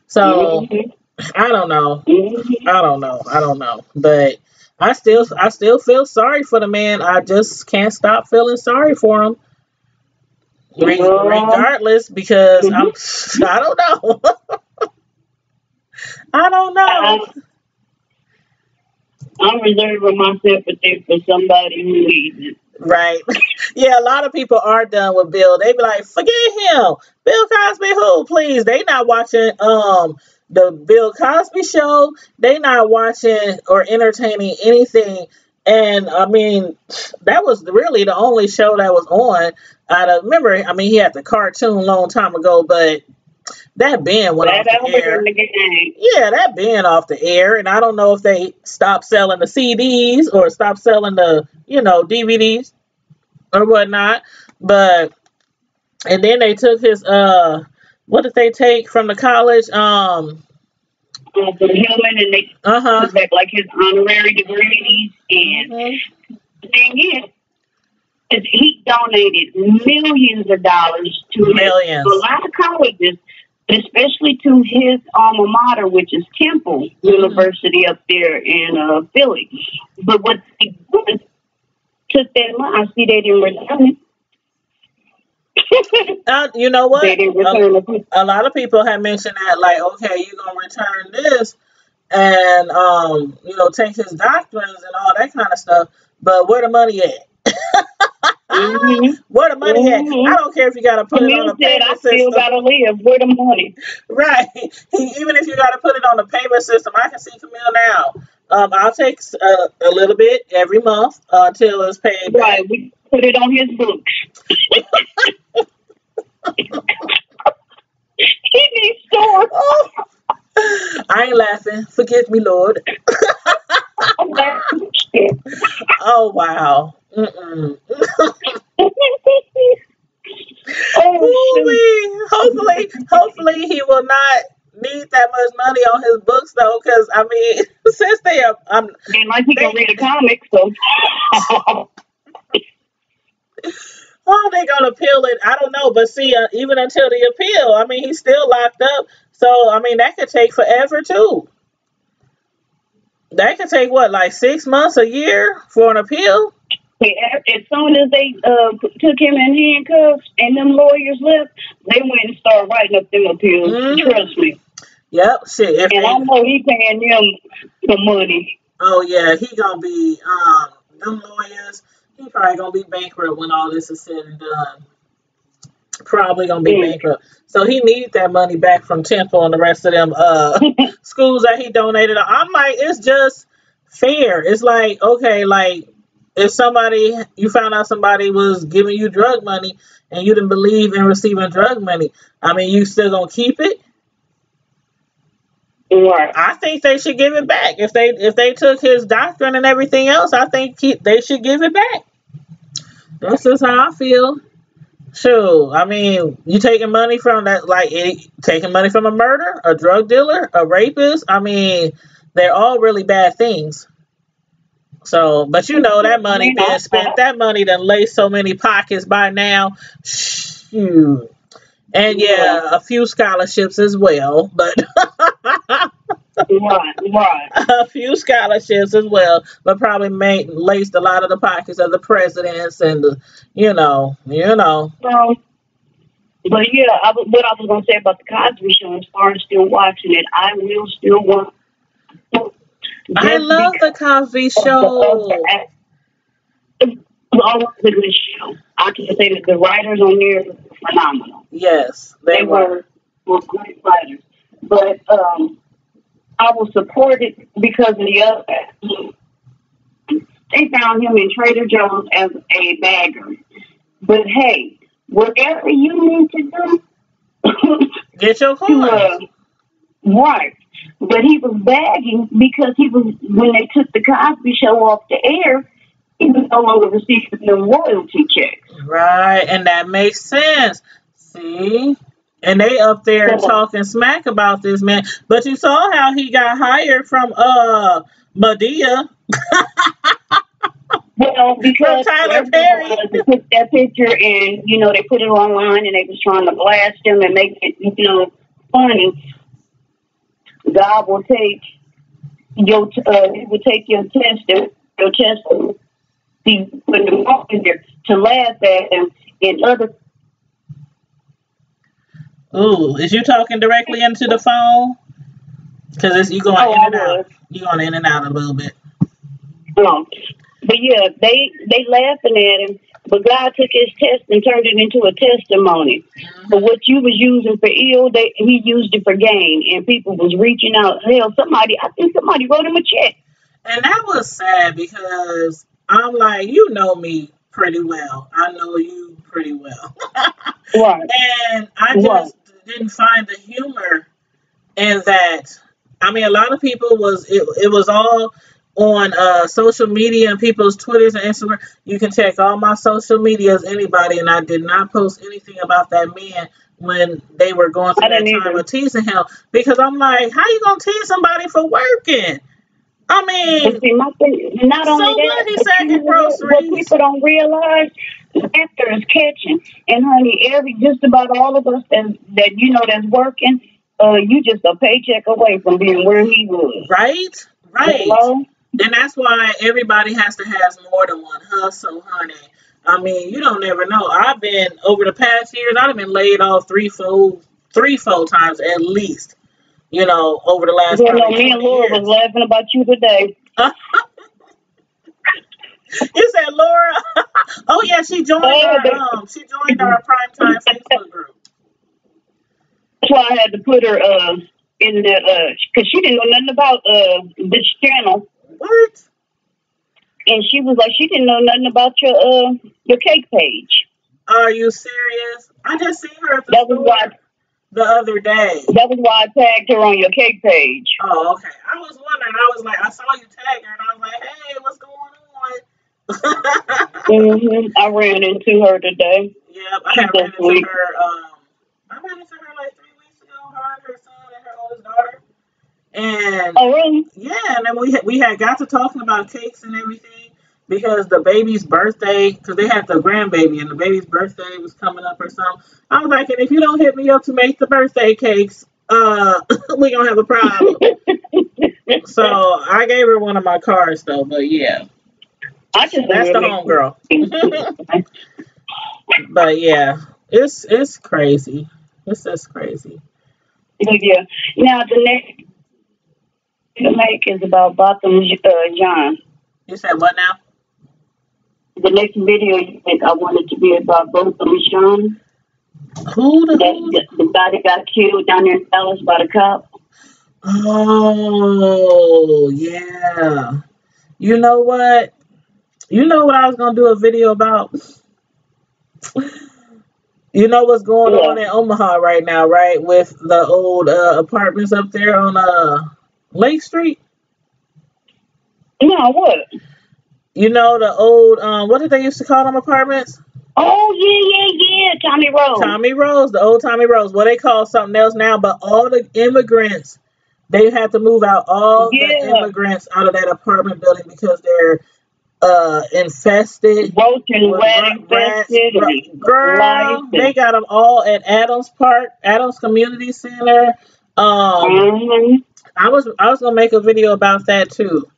So Mm-hmm. I don't know. Mm-hmm. I don't know. But I still feel sorry for the man. I just can't stop feeling sorry for him. Regardless, because I don't know. I don't know. I, I'm reserving my sympathy for somebody who needs it. Right. Yeah, a lot of people are done with Bill. They be like, forget him. Bill Cosby who? Please. They not watching the Bill Cosby show. They not watching or entertaining anything. And I mean, that was really the only show that was on. Remember, I mean, he had the cartoon a long time ago, but that band went off That the over in air. the game. Yeah, that band off the air, and I don't know if they stopped selling the CDs or stopped selling the, DVDs or whatnot. But and then they took his what did they take from the college? From Hillman, and they Uh-huh. took back like his honorary degrees. And Hmm. the thing is he donated millions of dollars to a Millions. lot of colleges, especially to his alma mater, which is Temple Hmm. University up there in Philly. But what they did, took that money. I see they didn't return it. You know They what? didn't return it. A lot of people have mentioned that, like, okay, you're gonna return this, and take his doctrines and all that kind of stuff. But where the money at? Mm-hmm. Where the money at? I Mm-hmm. don't care if you got to put it on Camille a said, I payment still system. gotta live. Where the money? Right. Even if you got to put it on the payment system, I can see Camille now. I'll take a little bit every month until it's paid back. Right, we put it on his books. He needs stores. Oh, I ain't laughing. Forgive me, Lord. Oh, wow. Mm-mm. Oh shoot. Ooh-wee. Hopefully he will not need that much money on his books though, because I mean, since they are, And like he can they, read a comic, so oh, they gonna appeal it. I don't know, but see, even until the appeal, I mean, he's still locked up. So I mean, that could take forever too. That could take what, like 6 months, a year for an appeal? as soon as they took him in handcuffs and them lawyers left, they went and started writing up them appeals. Hmm. Trust me. Yep. Shit. If And I they, know he paying them the money. oh yeah, he gonna be them lawyers. He probably gonna be bankrupt when all this is said and done. Probably gonna be Mm. bankrupt. So he needs that money back from Temple and the rest of them schools that he donated. I'm like, it's just fair. It's like, okay, like if you found out somebody was giving you drug money and you didn't believe in receiving drug money, I mean, you still gonna keep it? Right. I think they should give it back. If they took his doctrine and everything else, I think they should give it back. That's just how I feel. Sure. I mean, you taking money from that, like taking money from a murder, a drug dealer, a rapist. I mean, they're all really bad things. So, but that I money mean, being spent, that money done laced so many pockets by now. Shoot. And yeah. yeah, a few scholarships as well, but Right. Right. a few scholarships as well, but probably made laced a lot of the pockets of the presidents and the, you know. So, but yeah, what I was gonna say about the Cosby Show, as far as still watching it, I will still watch it I just love the because Cosby of the other Show. all of the show. I can say that the writers on there were phenomenal. Yes, they They were. were great writers. But I will support it because of the other. They found him in Trader Joe's as a bagger. But hey, whatever you need to do Get your to coins. right. But he was begging because he was when they took the Cosby show off the air, he was no longer receiving the royalty checks. Right, and that makes sense. See? And they up there So, talking smack about this man. But you saw how he got hired from Medea, well, from because Tyler whoever it Perry. was, they took that picture and they put it online and they was trying to blast him and make it funny. God will take he will take your test, he put them up in there to laugh at him and other. Ooh, is you talking directly into the phone? Because you going Oh, in I and out. was. You going in and out a little bit. Oh, but yeah, they laughing at him. But God took his test and turned it into a testimony. Mm-hmm. So what you was using for ill, he used it for gain, and people was reaching out. Hell, I think somebody wrote him a check. And that was sad because I'm like, you know me pretty well. I know you pretty well. Right, And I right. just didn't find the humor in that. I mean, a lot of people it was all on social media and people's Twitters and Instagram. You can check all my social media as anybody, and I did not post anything about that man when they were going through I that didn't time either. of teasing him because I'm like, how you gonna tease somebody for working? I But mean, see, my thing, not so only what? that, He but you sacking know what groceries. people don't realize? Laughter is catching. And honey, just about all of us that's working, you just a paycheck away from being where he was. Right? Right. Hello? And that's why everybody has to have more than one hustle, honey. I mean, you don't never know. I've been over the past years. I've been laid off three full times at least. Over the last You know, probably me and 20 Laura was years. laughing about you today. You said Laura? Oh yeah, she joined Oh, our primetime Facebook group. that's why I had to put her in the because she didn't know nothing about this channel, What? and she was like she didn't know nothing about your cake page. Are you serious? I just seen her at the That was why store the other day. that was why I tagged her on your cake page. Oh, okay. I was wondering. I was like, I saw you tag her, and I was like, hey, what's going on? I ran into her today. Yep, I She's had so ran into sweet. her. I ran into her like 3 weeks ago. Her and her son and her oldest daughter. And Oh, really? yeah, and then we had got to talking about cakes and everything because the baby's birthday, because they had the grandbaby and the baby's birthday was coming up or something. I was like, and if you don't hit me up to make the birthday cakes, we gonna have a problem. So I gave her one of my cards though, but yeah, I just that's the really. homegirl. But yeah, it's crazy. It's just crazy. Yeah. Now the next to make is about Botham John. You said what now? The next video you think I wanted to be about Botham John. Who the The guy that got killed down there in Dallas by the cop. Oh yeah. You know what? You know what I was gonna do a video about? You know what's going Yeah. on in Omaha right now, right? With the old apartments up there on Lake Street. No, what? You know the old what did they used to call them apartments? Oh yeah. Tommy Rose. Tommy Rose, the old Tommy Rose. Well, they call something else now, but all the immigrants, they had to move out all the immigrants out of that apartment building because they're infested Roach and with rat infested. Girl, they got them all at Adams Park, Adams Community Center. I was gonna make a video about that too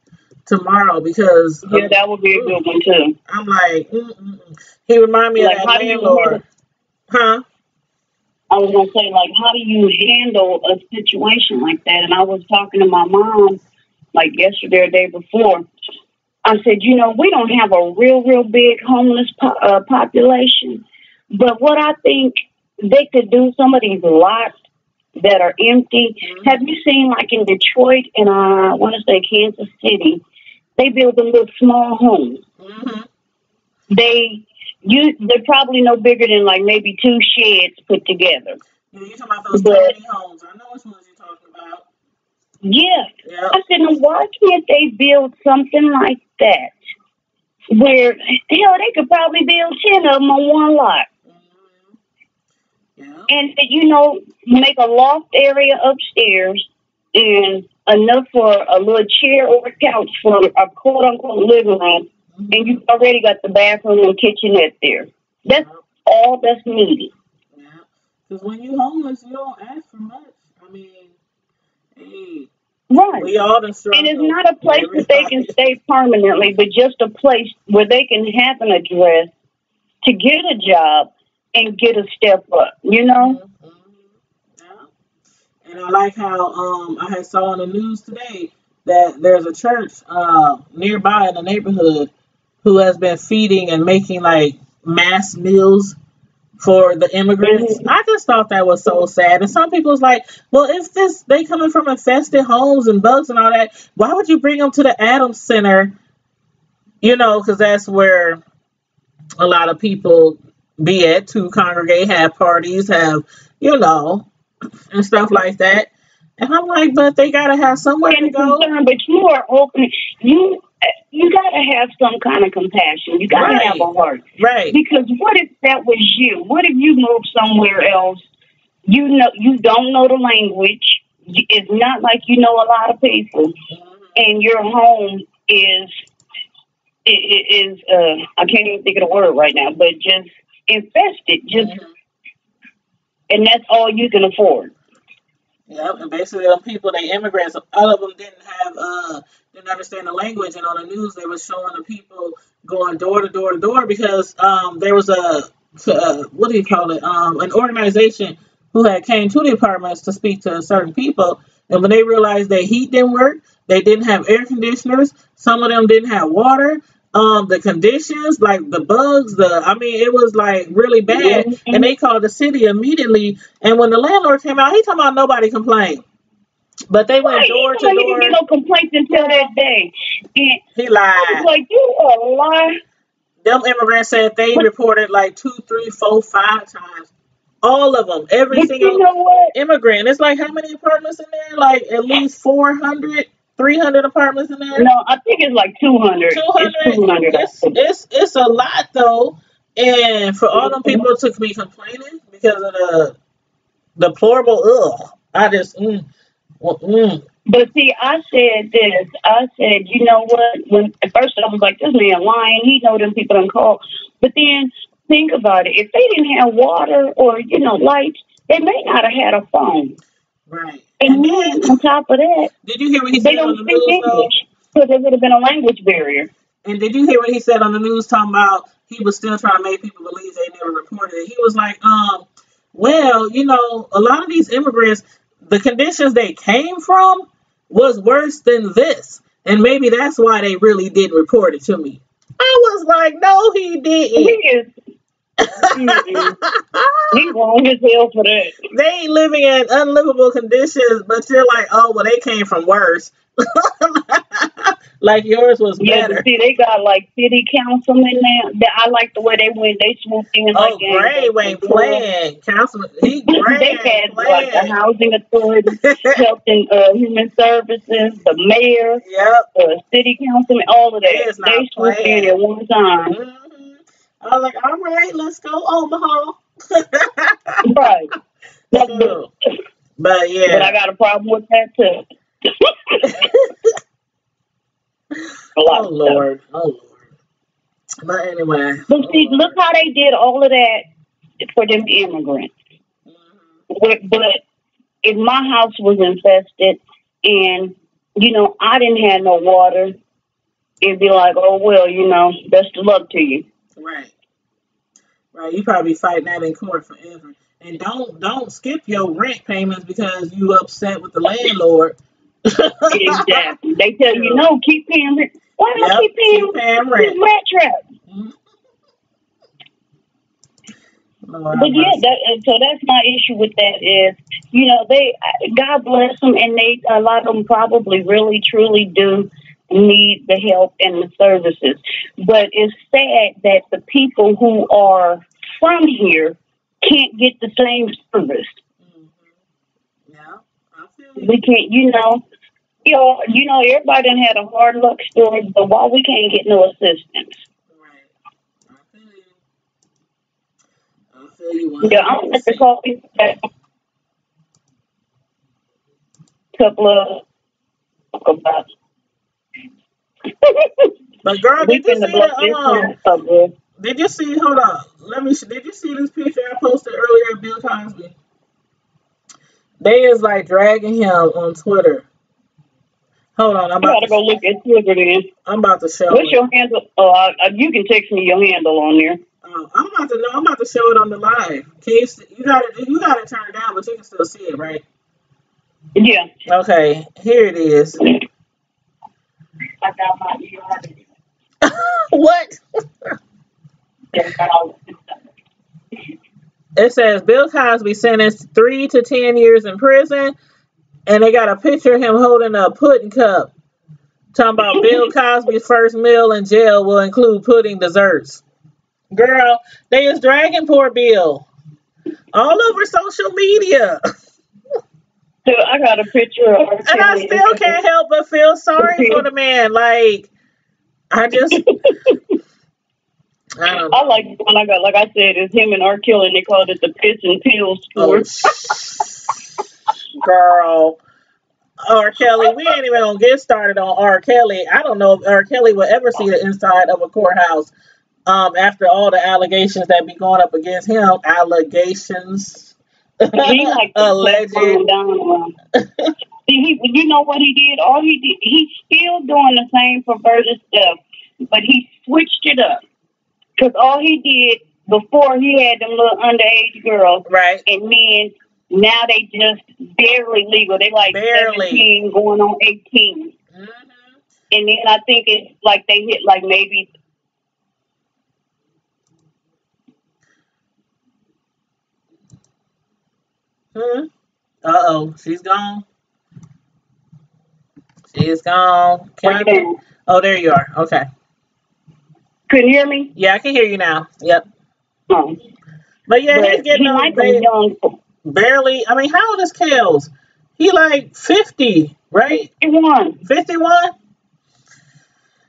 tomorrow because that would be a good one too. I'm like, he remind me Like, of that landlord, huh? I was gonna say, like, how do you handle a situation like that? And I was talking to my mom, like yesterday or day before. I said, we don't have a real big homeless population, but what I think they could do, some of these lots that are empty. Mm-hmm. Have you seen, like in Detroit and I want to say Kansas City, they build them little small homes. Mm-hmm. They they're probably no bigger than like maybe two sheds put together. Yeah, you talking about those But tiny homes. I know which ones you're talking about. yeah, Yep. I said, now why can't they build something like that? Where hell, they could probably build 10 of them on one lot, Mm-hmm. Yeah. and make a loft area upstairs and enough for a little chair or a couch for a quote unquote living room, and Mm-hmm. you already got the bathroom and kitchenette there. That's Yep. all that's needed. Yeah. Because when you're homeless, you don't ask for much. I mean, hey, Right. we all done And it's struggle. not a place that they can Everybody. stay permanently, but just a place where they can have an address to get a job and get a step up, Mm-hmm. Yeah. And I like how I had saw on the news today that there's a church nearby in the neighborhood who has been feeding and making like mass meals for the immigrants. Mm-hmm. I just thought that was so sad. And some people's like, well, if they coming from infested homes and bugs and all that, why would you bring them to the Adams Center? Because that's where a lot of people be at to congregate, have parties, have you know, and stuff like that. And I'm like, but they gotta have somewhere to And go. concern, but you are open. You gotta have some kind of compassion. You gotta have Right, a heart. right. Because what if that was you? What if you moved somewhere else? You don't know the language. It's not like you know a lot of people, Mhm. and your home is I can't even think of the word right now, but just infested. Mhm. And that's all you can afford. Yep, and basically them people, they immigrants, all of them didn't understand the language, and on the news they were showing the people going door to door to door because there was what do you call it, an organization who had came to the apartments to speak to certain people, and when they realized that heat didn't work, they didn't have air conditioners, some of them didn't have water. The conditions, like the bugs, I mean, it was like really bad, and Mm-hmm. they called the city immediately. And when the landlord came out, he talking about nobody complained, but they went Right. He door told to me he didn't get door. no complaints until that day. And He I was lied. like, you are a lie. Them immigrants said they But reported like two, three, four, five times. All of them, every but you single know what? immigrant. It's like how many apartments in there? Like at least 400, 300 apartments in there. No, I think it's like 200. It's 200. 200, I It's think. it's it's a lot though, and for all them people to be complaining because of the deplorable. Ugh, I just But see, I said this. I said, you know what? When at first I was like, this man lying. He know them people don't call. But then think about it. If they didn't have water or lights, they may not have had a phone. right. And And then, then on top of that, did you hear what he they said on don't the speak news though? English, so there would have been a language barrier. And did you hear what he said on the news talking about he was still trying to make people believe they never reported it? He was like, well, a lot of these immigrants, the conditions they came from was worse than this. And maybe that's why they really didn't report it to me. I was like, no, he He didn't. is. Mm-mm. He wrong as hell for that. They ain't living in unlivable conditions, but you're like, oh, well, they came from worse. Like yours was Yeah, but better. see, they got like city councilmen now. I like the way they went. They swooped in like Oh, Gray gangbusters. ain't playing. Councilman, Gray They ain't had like the playing. housing authority, health and human services, the mayor, Yep, the city councilman, all of they that. is They not swooped in playing. at one time. I was like, all right, let's go Omaha. Right. But, So, but but I yeah. got a problem with that too. A lot Oh of stuff. Lord. Oh Lord. But anyway. But Oh see, look Lord. how they did all of that for them immigrants. But if my house was infested and, I didn't have no water, it'd be like, oh, well, best of luck to you. Right. Right. You probably fighting that in court forever. And don't skip your rent payments because you upset with the landlord. Exactly. They tell you, Sure. no, keep paying rent. Why don't I Yep. keep paying Keep paying this rent. rat trap? Mhm. Lord have But yeah, mercy. so that's my issue with that is, they, God bless them, and a lot of them probably really truly do need the help and the services. But it's sad that the people who are from here can't get the same service. Yeah, I feel you. We can't, everybody done had a hard luck story, but why we can't get no assistance? Right. I feel you. I feel you Yeah, I'm at the 100%. coffee a couple of about. But girl, We did you finna see blow the this one up, bro. Did you see? Hold on. Did you see this picture I posted earlier of Bill Cosby? They is like dragging him on Twitter. Hold on. I gotta go look at Twitter then. I'm about to show What's it. your handle? Oh, you can text me your handle on there. I'm about to know. I'm about to show it on the live. Can you got to turn it down, but you can still see it, right? Yeah. Okay. Here it is. I got my ER. What? It says Bill Cosby sentenced 3 to 10 years in prison, and they got a picture of him holding a pudding cup. Talking about Bill Cosby's first meal in jail will include pudding desserts. Girl, they is dragging poor Bill all over social media. So I got a picture of her. And I still can't help but feel sorry for the man. Like, I don't know. I like the one I got. Like I said, it's him and R. Kelly, and they called it the Piss and Pills tour. Girl. R. Kelly, we ain't even gonna get started on R. Kelly. I don't know if R. Kelly will ever see the inside of a courthouse after all the allegations that be going up against him. Allegations. He like alleged. See, you know what he did? All he did, he's still doing the same perverted stuff, but he switched it up. Because all he did before, he had them little underage girls, right? And then now they just barely legal. They like barely 17 going on 18. Mm-hmm. And then I think it's like they hit like maybe. Uh-oh, she's gone. She is gone. Oh, there you are. Okay. Couldn't hear me? Yeah, I can hear you now. Yep. Oh. But yeah, he's getting like young. Barely. I mean, how old is Kels? He like 50, right? 51. 51?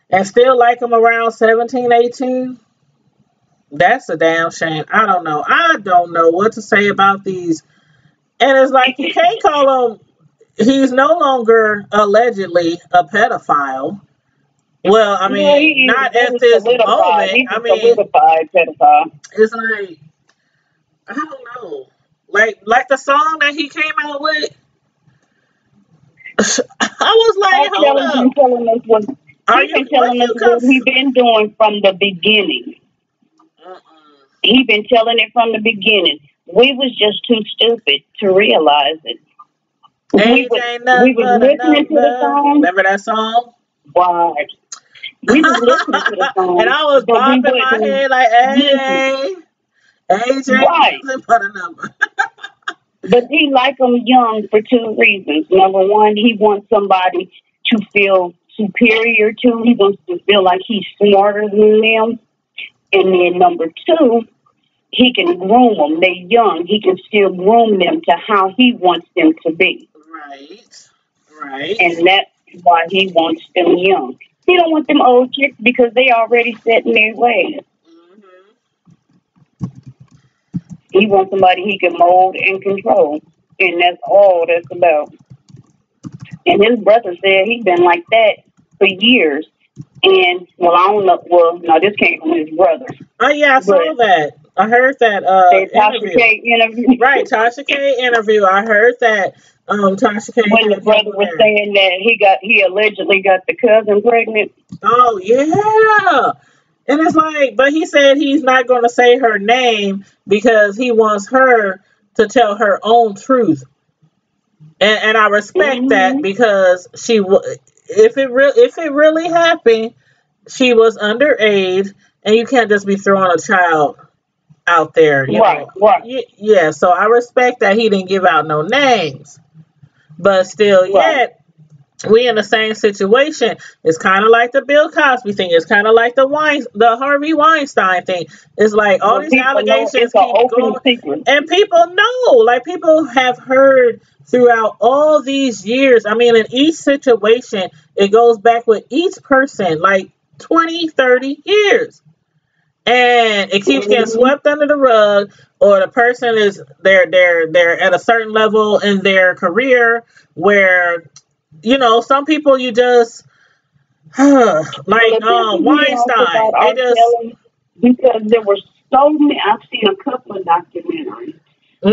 And still like him around 17, 18? That's a damn shame. I don't know. I don't know what to say about these. And it's like, you can't call him, he's no longer allegedly a pedophile. Well, I mean, not at this moment. He's a solidified pedophile. It's like, I don't know. Like the song that he came out with, I was like, hold up. He's been telling us what he's been doing from the beginning. He's been telling it from the beginning. We was just too stupid to realize it. We was listening to the song. Remember that song? Right. We was listening to the song. And I was bopping my head like, hey, AJ, right. Put a number. But he like them young for two reasons. Number one, he wants somebody to feel superior to. He wants to feel like he's smarter than them. And then number two, he can groom them. They're young. He can still groom them to how he wants them to be. Right. And that's why he wants them young. He don't want them old chicks because they already set in their ways. He wants somebody he can mold and control. And that's all that's about. And his brother said he's been like that for years. And, well, I don't know. Well, no, this came from his brother. Oh, yeah, I saw that. I heard that Tasha K interview. Right, Tasha K interview. I heard that Tasha K. When the brother was saying that he allegedly got the cousin pregnant. Oh, yeah. And it's like, but he said he's not going to say her name because he wants her to tell her own truth. And I respect that because if it really happened, she was underage, and you can't just be throwing a child out there. You know? Yeah, so I respect that he didn't give out no names. But still, yet, we in the same situation. It's kind of like the Bill Cosby thing. It's kind of like the Harvey Weinstein thing. It's like all Well, these people know allegations it's an keep open going, secret. and people know. Like people have heard throughout all these years. I mean, in each situation, it goes back with each person like 20, 30 years. And it keeps getting Hmm. swept under the rug, or the person is they're at a certain level in their career where some people you just Well, like it pisses me off Weinstein. about They R. just Kelly because there were so many. I've seen a couple of documentaries,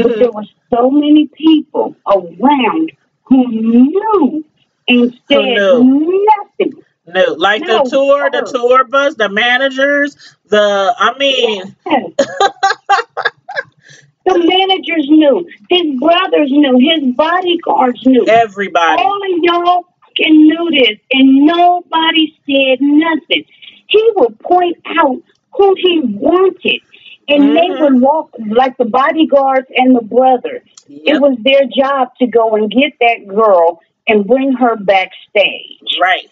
but hmm there were so many people around who knew and who said knew nothing. knew like Not a the word. tour bus, the managers, the I mean Yes. The managers knew. His brothers knew. His bodyguards knew. everybody. All of y'all fucking knew this, and nobody said nothing. He would point out who he wanted, and they Hmm. would walk like the bodyguards and the brothers. It Yep. was their job to go and get that girl and bring her backstage. Right.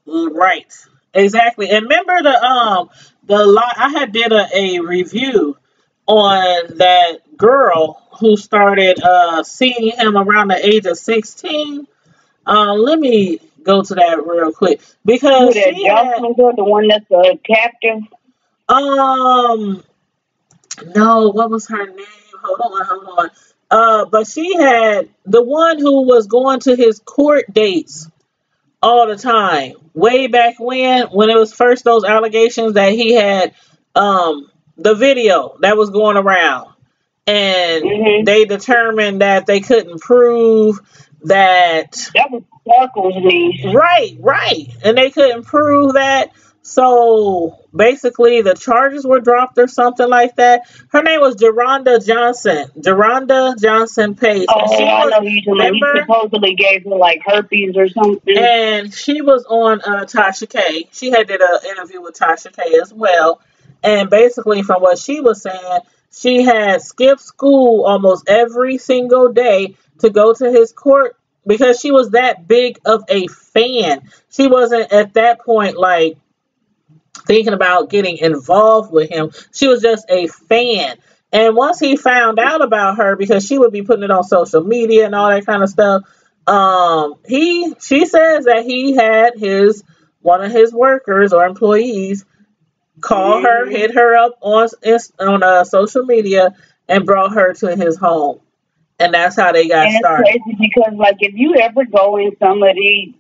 Right. Exactly. And remember the lot I had did a review on that girl who started seeing him around the age of 16. Let me go to that real quick Who because that she had Jocelyn girl, the one that's a captive? um no, what was her name? Hold on. But she had the one who was going to his court dates all the time. Way back when it was first those allegations that he had the video that was going around, and Mm-hmm. they determined that they couldn't prove that. That was Sparkle's niece. Right. And they couldn't prove that. So basically, the charges were dropped or something like that. Her name was Geronda Johnson Pace. And Oh, she I was, know who you're talking about. He remember? supposedly gave her like herpes or something. And she was on Tasha K. She had did an interview with Tasha K as well. And basically, from what she was saying, she had skipped school almost every single day to go to his court because she was that big of a fan. She wasn't at that point like thinking about getting involved with him. She was just a fan. And once he found out about her, because she would be putting it on social media and all that kind of stuff, she says that he had one of his workers or employees call her, Hmm. hit her up on social media, and brought her to his home, and that's how they got And it's started. crazy because like if you ever go in some of these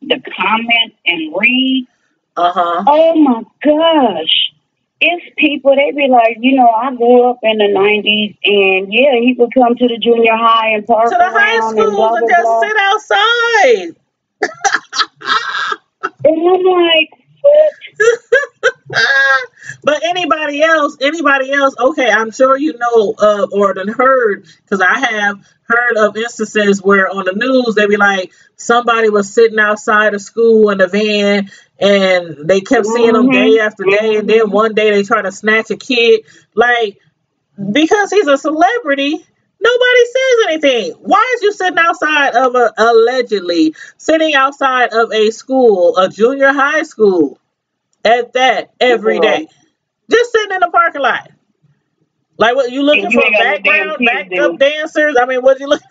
the comments and read, Uh huh. oh my gosh. It's people, they be like, I grew up in the 90s, and yeah, he would come to the junior high and To park the high around and schools blah, and blah, just blah. sit outside. And I'm like, what? But anybody else, okay, I'm sure you know or done heard, because I have heard of instances where on the news they be like somebody was sitting outside of school in a van and they kept seeing them day Mm-hmm. after day, and then Mm-hmm. one day they try to snatch a kid. Like, because he's a celebrity, nobody says anything. Why is you sitting outside of allegedly sitting outside of a school, a junior high school, at that every Girl. day? Just sitting in the parking lot. Like, what you looking And you for? ain't got no damn kids Backup there. dancers? I mean, what you look?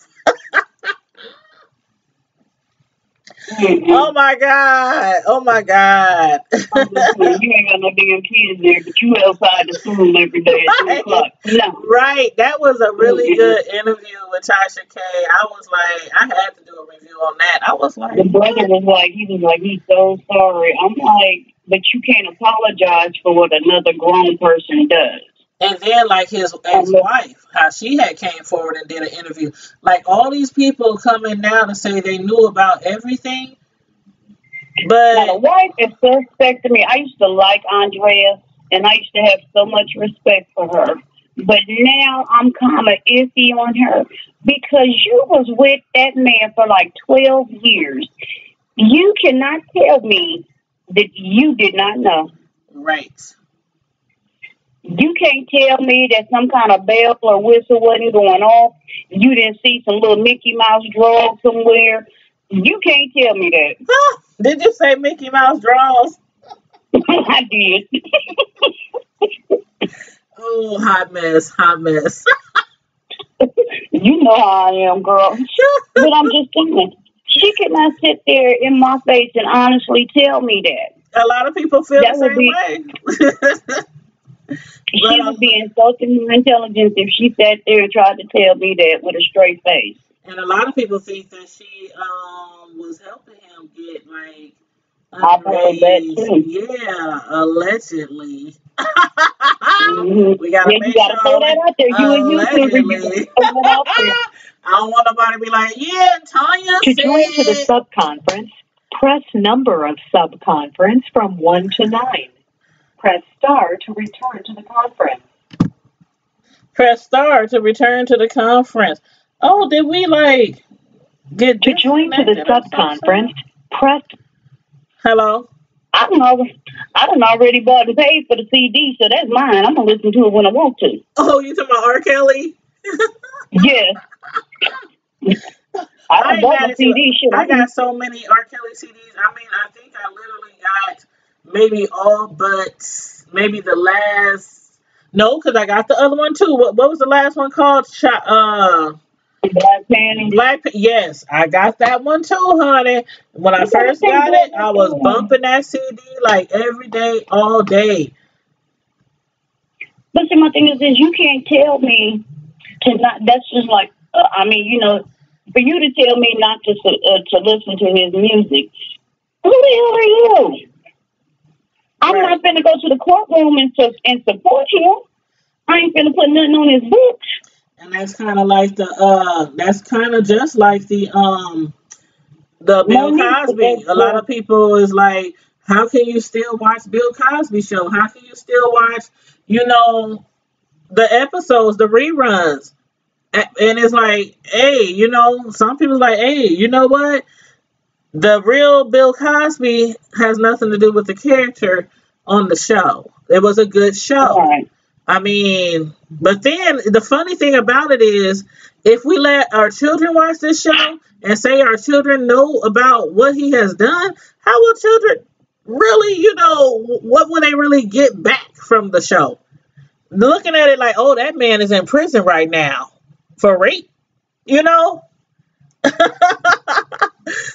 Oh Mm-mm. my god! Oh my god! I'm just saying, you ain't got no damn kids there, but you outside the school every day at 2 Right, o'clock. No. right. That was a really Mm-mm. good interview with Tasha K. I was like, I had to do a review on that. I was The like, brother what? was like, he's so sorry. I'm like, but you can't apologize for what another grown person does. And then like his Um, ex-wife, how she had came forward and did an interview. Like all these people coming now to say they knew about everything, Now the but wife is suspect to me. I used to like Andrea, and I used to have so much respect for her. But now I'm kind of iffy on her because you was with that man for like 12 years. You cannot tell me that you did not know. right. You can't tell me that some kind of bell or whistle wasn't going off. You didn't see some little Mickey Mouse drug somewhere. You can't tell me that. Did you say Mickey Mouse draws? I did. Oh, hot mess, hot mess. You know how I am, girl. But I'm just saying, she cannot sit there in my face and honestly tell me that. A lot of people feel the That would same be, way. But she would be insulting my intelligence if she sat there and tried to tell me that with a straight face. and a lot of people think that she was helping him get like I've heard that underage. too. Yeah, allegedly. Hmm. We gotta Yeah, you make got to throw sure that out there. You a YouTuber, you got to allegedly. throw that out there. I don't want nobody to be like, yeah, Tanya To join to the said. subconference, press number of subconference from 1 to 9. Press star to return to the conference. Press star to return to the conference. Oh, did we like get To join to the disconnected or something? subconference, press. Hello? I done already bought and paid for the CD, so that's mine. I'm gonna listen to it when I want to. Oh, you talking about R. Kelly? Yeah, I I done ain't bought mad my at you. CD. Shit, I got so many R. Kelly CDs. I mean, I think I literally got maybe all but maybe the last. No, because I got the other one too. What was the last one called? Black Panty. Yes, I got that one too, honey. When I You gotta first take got Black it, I was Panty. bumping that CD like every day, all day. But see, my thing is you can't tell me to not. That's just like, I mean, for you to tell me not to listen to his music. Who the hell are you? I'm Right. not finna go to the courtroom and support him. I ain't finna put nothing on his books. And that's kind of like that's kind of just like the Bill Monique, Cosby. A lot of people is like, how can you still watch Bill Cosby show? How can you still watch, you know, the episodes, the reruns? And it's like, hey, some people's like, hey, you know what? The real Bill Cosby has nothing to do with the character on the show. It was a good show. right. I mean, but then the funny thing about it is, if we let our children watch this show and say our children know about what he has done, how will children really, what will they really get back from the show? Looking at it like, oh, that man is in prison right now for rape, you know?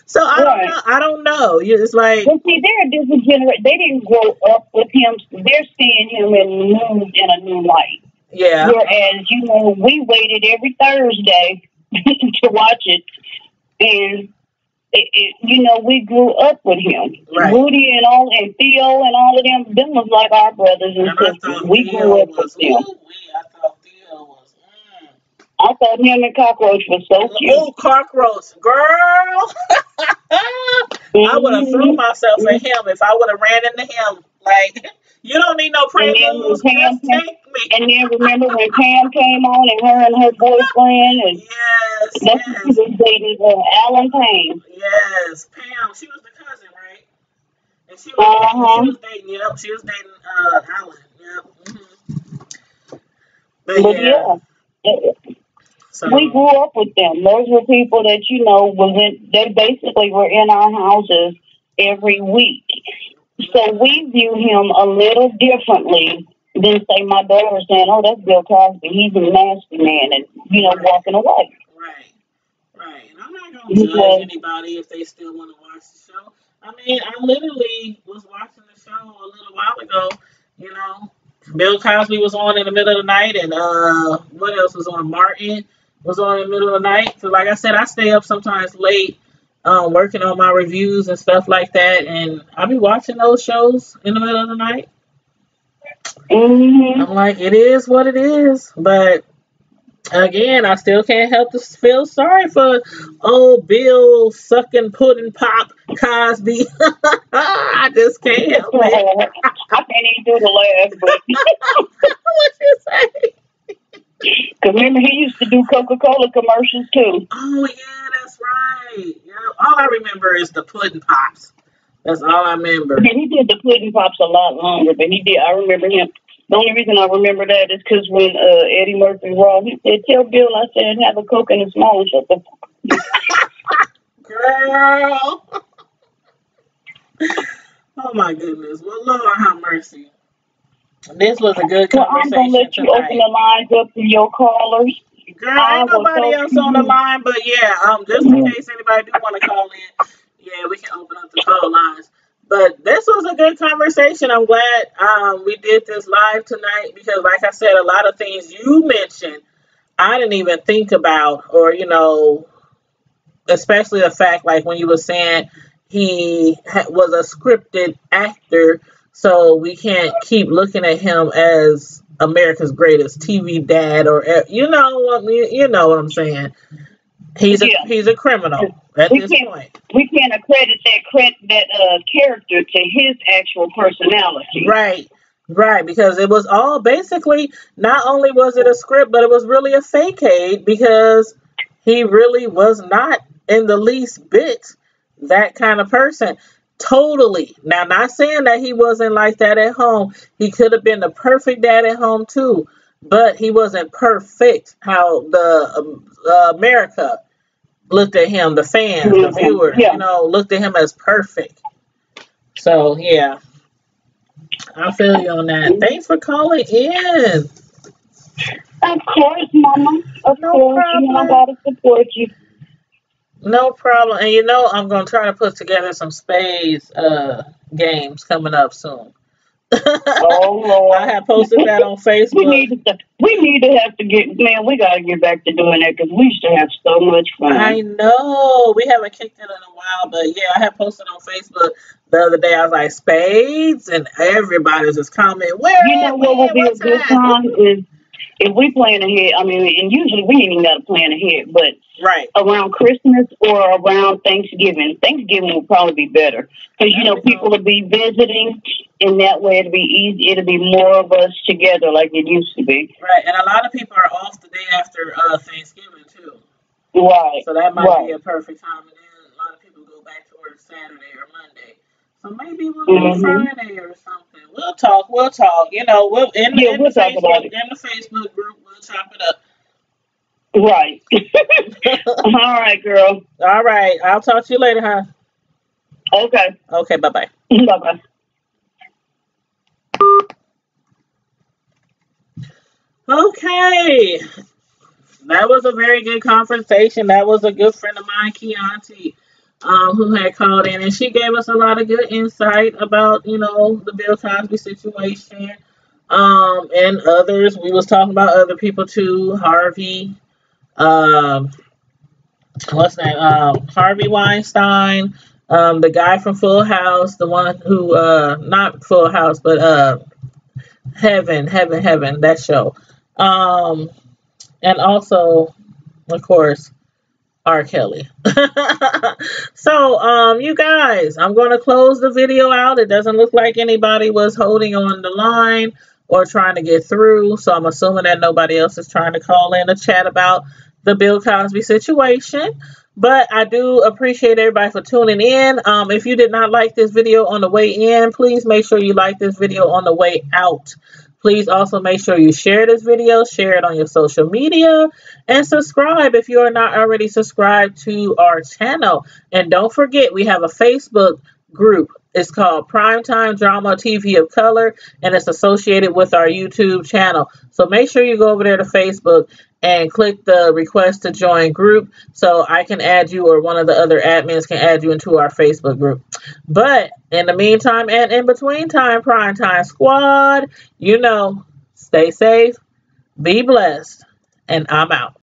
So I don't Right. know. I don't know. It's like, But see, they're a different generation. They didn't grow up with him. They're seeing him in the news in a new light. yeah, Whereas, we waited every Thursday to watch it. And, we grew up with him. right. Rudy and Theo and all of them was like our brothers and And I sisters. thought We Theo grew up with was, them. I thought Theo was, I thought him and Cockroach was so cute. oh, cockroach, girl. I would have threw Hmm. myself at him if I would have ran into him. Like, you don't need no And then when preludes, just take me. And then remember when Pam came on and her boyfriend, and Yes, that's when she yes, was dating Alan Payne. yes. Pam, she was the cousin, right? And she was dating. She Uh-huh. was dating. Yep, she was dating Alan. Yep. But But yeah, yeah, we so grew up with them. Those were people that, they basically were in our houses every week. So we view him a little differently than, say, my daughter saying, oh, that's Bill Cosby. He's a nasty man, and, walking away. right, right. And I'm not gonna judge Because, anybody if they still want to watch the show. I mean, I literally was watching the show a little while ago. You know, Bill Cosby was on in the middle of the night, and what else was on? Martin was on in the middle of the night. So, like I said, I stay up sometimes late, working on my reviews and stuff like that, and I'll be watching those shows in the middle of the night. mm-hmm. I'm like, it is what it is, but again, I still can't help to feel sorry for old Bill sucking pudding pop Cosby. I just can't help it. I can't even do the laugh, but What you say? because remember he used to do Coca-Cola commercials too. Oh yeah, that's right. Yeah, all I remember is the pudding pops. That's all I remember. And he did the pudding pops a lot longer, but he did. I remember him. The only reason I remember that is because when Eddie Murphy was wrong, he said, "Tell Bill I said have a Coke and a small and shut the." Girl. Oh my goodness. Well, Lord have mercy. This was a good Well, I'm gonna conversation let you open tonight. the lines up to your callers. Girl, I ain't will nobody talk else to on the you. line, but yeah, just in case anybody do want to call in, yeah, we can open up the call lines. But this was a good conversation. I'm glad we did this live tonight because, like I said, a lot of things you mentioned I didn't even think about, or especially the fact like when you were saying he was a scripted actor, so we can't keep looking at him as America's greatest TV dad, or you know what I'm saying. Yeah, He's a criminal at we this can't point. we can't accredit that character to his actual personality. Right. Right, because it was all basically, not only was it a script, but it was really a facade because he really was not in the least bit that kind of person. Totally. Now, not saying that he wasn't like that at home. He could have been the perfect dad at home too, but he wasn't perfect how the America looked at him, the fans, the viewers, Yeah, looked at him as perfect. So, yeah. I feel you on that. Thanks for calling in. of course, Mama. Of No course, you know I problem. gotta support you. No problem. And I'm gonna try to put together some spades games coming up soon. Oh I Lord. have posted that on Facebook. We need to have to get, man, we gotta get back to doing that because we used to have so much I fun. know we haven't kicked it in a while, but yeah, I have posted on Facebook the other day. I was like spades, and everybody was just commenting, You "Where know at? what would When? be What a good time?" time is if we plan ahead. I mean, and usually we ain't even got to plan ahead, but Right. around Christmas or around Thanksgiving. Thanksgiving will probably be better because There we people go. will be visiting, and that way it'll be easy. It'll be more of us together like it used to be. Right, and a lot of people are off the day after Thanksgiving too. Right, So that might be right. a perfect time. And then a lot of people go back to work Saturday or Monday. So maybe we'll do Hmm. Friday or something. We'll talk. We'll talk. We'll Yeah, we'll talk about it. In the Facebook group. We'll chop it Right. up. All right, girl. All right. I'll talk to you later, huh? Okay. Okay. Bye bye. Bye bye. Okay. That was a very good conversation. That was a good friend of mine, Keonti, who had called in, and she gave us a lot of good insight about, the Bill Cosby situation, and others. We was talking about other people too, Harvey, um, what's that? Harvey Weinstein, the guy from Full House, the one who, not Full House, but Heaven, that show, and also, of course, R. Kelly. So, you guys, I'm going to close the video out. It doesn't look like anybody was holding on the line or trying to get through. So I'm assuming that nobody else is trying to call in to chat about the Bill Cosby situation. But I do appreciate everybody for tuning in. If you did not like this video on the way in, please make sure you like this video on the way out. Please also make sure you share this video, share it on your social media, and subscribe if you are not already subscribed to our channel. And don't forget, we have a Facebook group. It's called Primetime Drama TV of Color, and it's associated with our YouTube channel. So make sure you go over there to Facebook and click the request to join group so I can add you, or one of the other admins can add you into our Facebook group. But in the meantime and in between time, Primetime Squad, stay safe, be blessed, and I'm out.